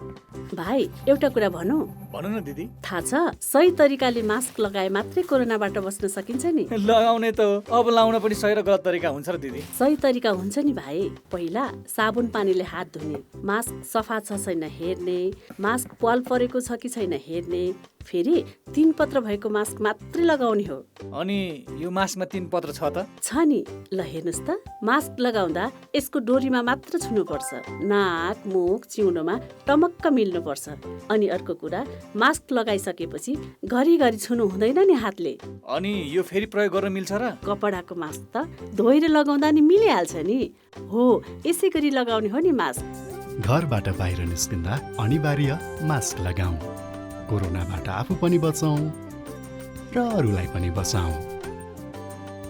भाइ एउटा कुरा भनौँ? भन्नु न दिदी। थाहा छ, सही तरिकाले मास्क लगाए मात्रै कोरोनाबाट बस्न सकिन्छ नि। लगाउने त हो, अब लाउन पनि सही र गलत तरिका हुन्छ र दिदी। सही तरिका हुन्छ नि भाइ। पहिला साबुन पानीले हात धुने, मास्क सफा छ छैन हेर्ने, मास्क पाल परेको छ कि छैन हेर्ने, फेरि 3 पत्र भएको मास्क मात्रै लगाउने हो। अनि यो मास्कमा 3 पत्र छ त? छ नि। ल हेर्नुस् त, मास्क लगाउँदा यसको डोरीमा मात्र छुनुपर्छ, नाक मुख चिउनोमा टमक्क मिल्नुपर्छ। अनि अर्को कुरा, मास्क लगाइसकेपछि घरिघरि छुनु हुँदैन नि हातले। अनि यो फेरि प्रयोग गर्न मिल्छ र? कपडाको मास्क त धोएर लगाउँदा नि मिलिहाल्छ नि। हो, यसै गरी लगाउने हो नि मास्क। घरबाट बाहिर निस्किँदा अनिवार्य मास्क लगाऊ। कोरोनाबाट आफू पनि बचौँ र अरूलाई पनि बचाऊ।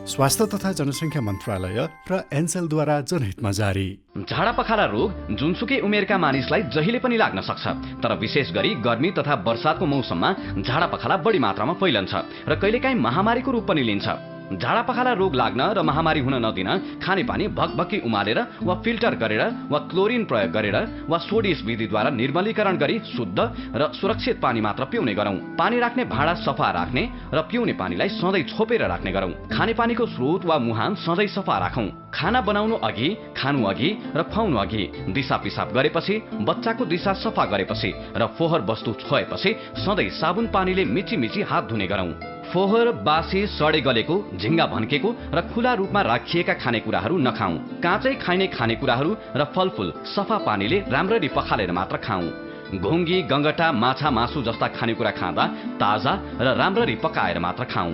स्वास्थ्य तथा जनसङ्ख्या मन्त्रालय र एनसेलद्वारा जनहितमा जारी। झाडा पखाला रोग जुनसुकै उमेरका मानिसलाई जहिले पनि लाग्न सक्छ, तर विशेष गरी गर्मी तथा वर्षातको मौसममा झाडा पखाला बढी मात्रामा फैलन्छ र कहिलेकाहीँ महामारीको रूप पनि लिन्छ। झाडा पखाला रोग लाग्न र महामारी हुन नदिन खानेपानी भकभकी उमालेर वा फिल्टर गरेर वा क्लोरिन प्रयोग गरेर वा सोडिस विधिद्वारा निर्मलीकरण गरी शुद्ध र सुरक्षित पानी मात्र पिउने गरौँ। पानी राख्ने भाँडा सफा राख्ने र पिउने पानीलाई सधैँ छोपेर राख्ने गरौँ। खानेपानीको स्रोत वा मुहान सधैँ सफा राखौँ। खाना बनाउनु अघि, खानु अघि र खुवाउनु अघि दिसा पिसाब गरेपछि, बच्चाको दिसा सफा गरेपछि र फोहोर वस्तु छोएपछि सधैँ साबुन पानीले मिची हात धुने गरौँ। फोहोर, बासी, सडे गलेको, झिङ्गा भन्केको र खुला रूपमा राखिएका खानेकुराहरू नखाऊ। काँचै खाइने खानेकुराहरू र फलफुल सफा पानीले राम्ररी पखालेर मात्र खाऊ। घुङ्गी, गङ्गटा, माछा, मासु जस्ता खानेकुरा खाँदा ताजा र राम्ररी पकाएर मात्र खाऊ।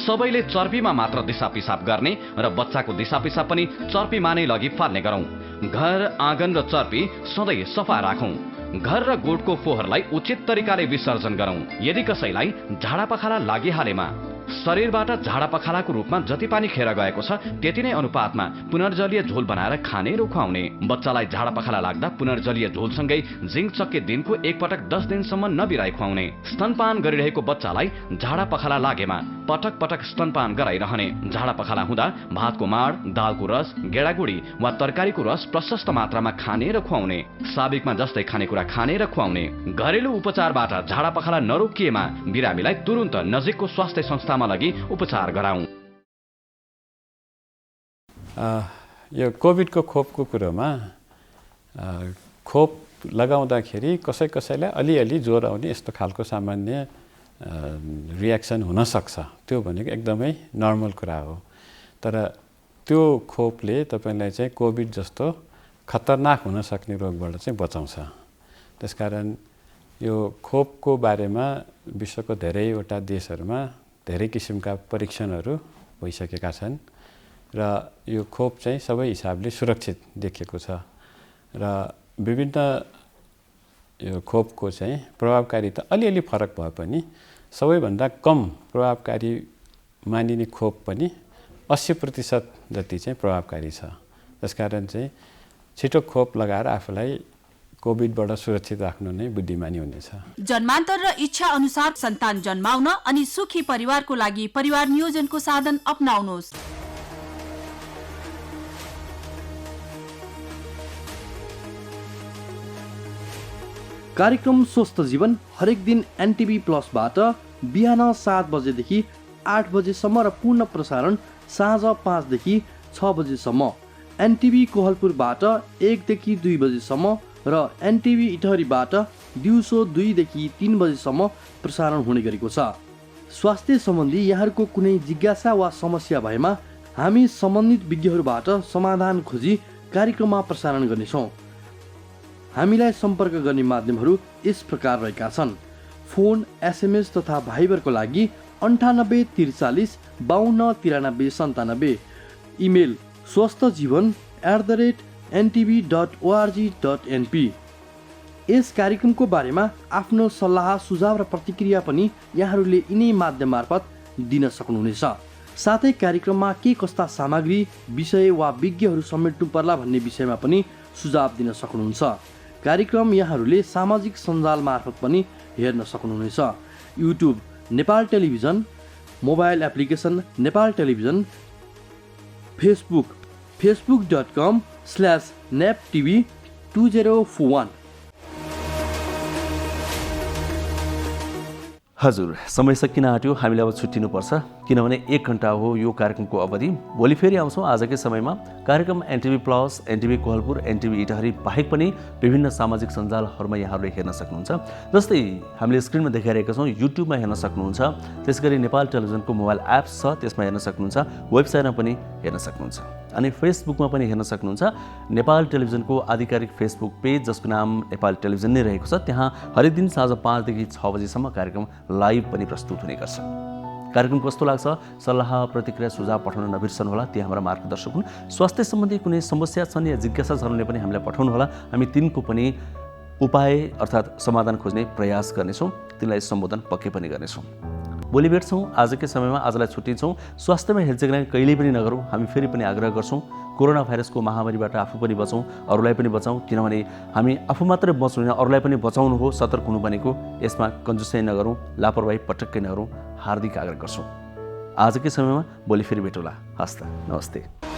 सबैले चर्पीमा मात्र दिसा पिसाब गर्ने र बच्चाको दिसा पिसाब पनि चर्पीमा नै लगी फाल्ने गरौँ। घर, आँगन र चर्पी सधैँ सफा राखौँ। घर र गोठको फोहोरलाई उचित तरिकाले विसर्जन गरौँ। यदि कसैलाई झाडा पखाला लागिहालेमा शरीरबाट झाडा पखालाको रूपमा जति पानी खेर गएको छ त्यति नै अनुपातमा पुनर्जलीय झोल बनाएर खाने र खुवाउने। बच्चालाई झाडा पखाला लाग्दा पुनर्जलीय झोलसँगै जिङ्क चक्के दिनको एक पटक 10 दिनसम्म नबिराई खुवाउने। स्तनपान गरिरहेको बच्चालाई झाडा पखाला लागेमा पटक पटक स्तनपान गराइरहने। झाडा पखाला हुँदा भातको माड, दालको रस, गेडागुडी वा तरकारीको रस प्रशस्त मात्रामा खाने र खुवाउने। साबिकमा जस्तै खानेकुरा खाने र खुवाउने। घरेलु उपचारबाट झाडा पखाला नरोकिएमा बिरामीलाई तुरुन्त नजिकको स्वास्थ्य संस्थामा लगी उपचार गराउँ। यो कोभिडको खोपको कुरोमा खोप लगाउँदाखेरि कसैलाई अलिअलि ज्वरो आउने यस्तो खालको सामान्य रियाक्सन हुनसक्छ। त्यो भनेको एकदमै नर्मल कुरा हो। तर त्यो खोपले तपाईँलाई चाहिँ कोभिड जस्तो खतरनाक हुन सक्ने रोगबाट चाहिँ बचाउँछ। त्यसकारण यो खोपको बारेमा विश्वको धेरैवटा देशहरूमा धेरै किसिमका परीक्षणहरू भइसकेका छन् र यो खोप चाहिँ सबै हिसाबले सुरक्षित देखिएको छ र विभिन्न यो खोपको चाहिँ प्रभावकारिता अलिअलि फरक भए पनि सबैभन्दा कम प्रभावकारी मानिने खोप पनि 80% जति चाहिँ प्रभावकारी छ। त्यसकारण चाहिँ छिटो खोप लगाएर आफूलाई कोभिडबाट सुरक्षित राख्नु नै बुद्धिमानी हुनेछ। जन्मान्तर र इच्छा अनुसार सन्तान जन्माउन अनि सुखी परिवारको लागि परिवार नियोजनको साधन अपनाउनुहोस्। कार्यक्रम स्वस्थ जीवन हरेक दिन एनटिभी प्लसबाट बिहान 7 बजेदेखि 8 बजेसम्म र पूर्ण प्रसारण साँझ 5 देखि 6 बजेसम्म। एनटिभी कोहलपुरबाट 1 देखि 2 बजेसम्म र एनटिभी इटहरीबाट दिउँसो 2 देखि 3 बजेसम्म प्रसारण हुने गरेको छ। स्वास्थ्य सम्बन्धी यहाँहरूको कुनै जिज्ञासा वा समस्या भएमा हामी सम्बन्धित विज्ञहरूबाट समाधान खोजी कार्यक्रममा प्रसारण गर्नेछौँ। हामीलाई सम्पर्क गर्ने माध्यमहरू यस प्रकार रहेका छन्। फोन, एसएमएस तथा भाइबरको लागि 98 43 52 93 97। इमेल स्वस्थजीवन@ntv.org.np। यस कार्यक्रमको बारेमा आफ्नो सल्लाह सुझाव र प्रतिक्रिया पनि यहाँहरूले यिनै माध्यम मार्फत दिन सक्नुहुनेछ। साथै कार्यक्रममा के कस्ता सामग्री विषय वा विज्ञहरू समेट्नु पर्ला भन्ने विषयमा पनि सुझाव दिन सक्नुहुन्छ। कार्यक्रम यहाँहरूले सामाजिक सञ्जाल मार्फत पनि हेर्न सक्नुहुनेछ। YouTube Nepal television, mobile application Nepal television, Facebook facebook.com/neptv2041। हजुर, समय सकिन आँट्यो, हामीले अब छुट्टिनुपर्छ किनभने 1 घन्टा हो यो कार्यक्रमको अवधि। भोलि फेरि आउँछौँ आजकै समयमा। कार्यक्रम NTV plus, NTV Kohalpur, NTV Itahari बाहेक पनि विभिन्न सामाजिक सञ्जालहरूमा यहाँहरूले हेर्न सक्नुहुन्छ। जस्तै हामीले स्क्रिनमा देखाइरहेका छौँ, युट्युबमा हेर्न सक्नुहुन्छ। त्यसगरी नेपाल टेलिभिजनको मोबाइल एप्स छ, त्यसमा हेर्न सक्नुहुन्छ। वेबसाइटमा पनि हेर्न सक्नुहुन्छ अनि फेसबुकमा पनि हेर्न सक्नुहुन्छ। नेपाल टेलिभिजनको आधिकारिक फेसबुक पेज जसको नाम नेपाल टेलिभिजन नै रहेको छ, त्यहाँ हरेक दिन साँझ 5 देखि 6 बजीसम्म कार्यक्रम लाइभ पनि प्रस्तुत हुने गर्छ। कार्यक्रम कस्तो लाग्छ? सल्लाह प्रतिक्रिया सुझाव पठाउन नबिर्सनुहोला, ती हाम्रा मार्गदर्शक हुन्। स्वास्थ्य सम्बन्धी कुनै समस्या छन् या जिज्ञासा छन् भने पनि हामीलाई पठाउनुहोला, हामी तिनको पनि उपाय अर्थात् समाधान खोज्ने प्रयास गर्नेछौँ, तिनलाई सम्बोधन पक्कै पनि गर्नेछौँ। भोलि भेट्छौँ आजकै समयमा। आजलाई छुट्टिन्छौँ। स्वास्थ्यमा हेलचेक्राइ कहिल्यै पनि नगरौँ। हामी फेरि पनि आग्रह गर्छौँ, कोरोना भाइरसको महामारीबाट आफू पनि बचौँ, अरूलाई पनि बचाउँ, किनभने हामी आफू मात्रै बच्नु होइन, अरूलाई पनि बचाउनु हो। सतर्क हुनु भनेको यसमा कन्जुसाइ नगरौँ, लापरवाही पटक्कै नगरौँ, हार्दिक आग्रह गर्छौँ। आजकै समयमा भोलि फेरि भेटौँला। हस्त, नमस्ते।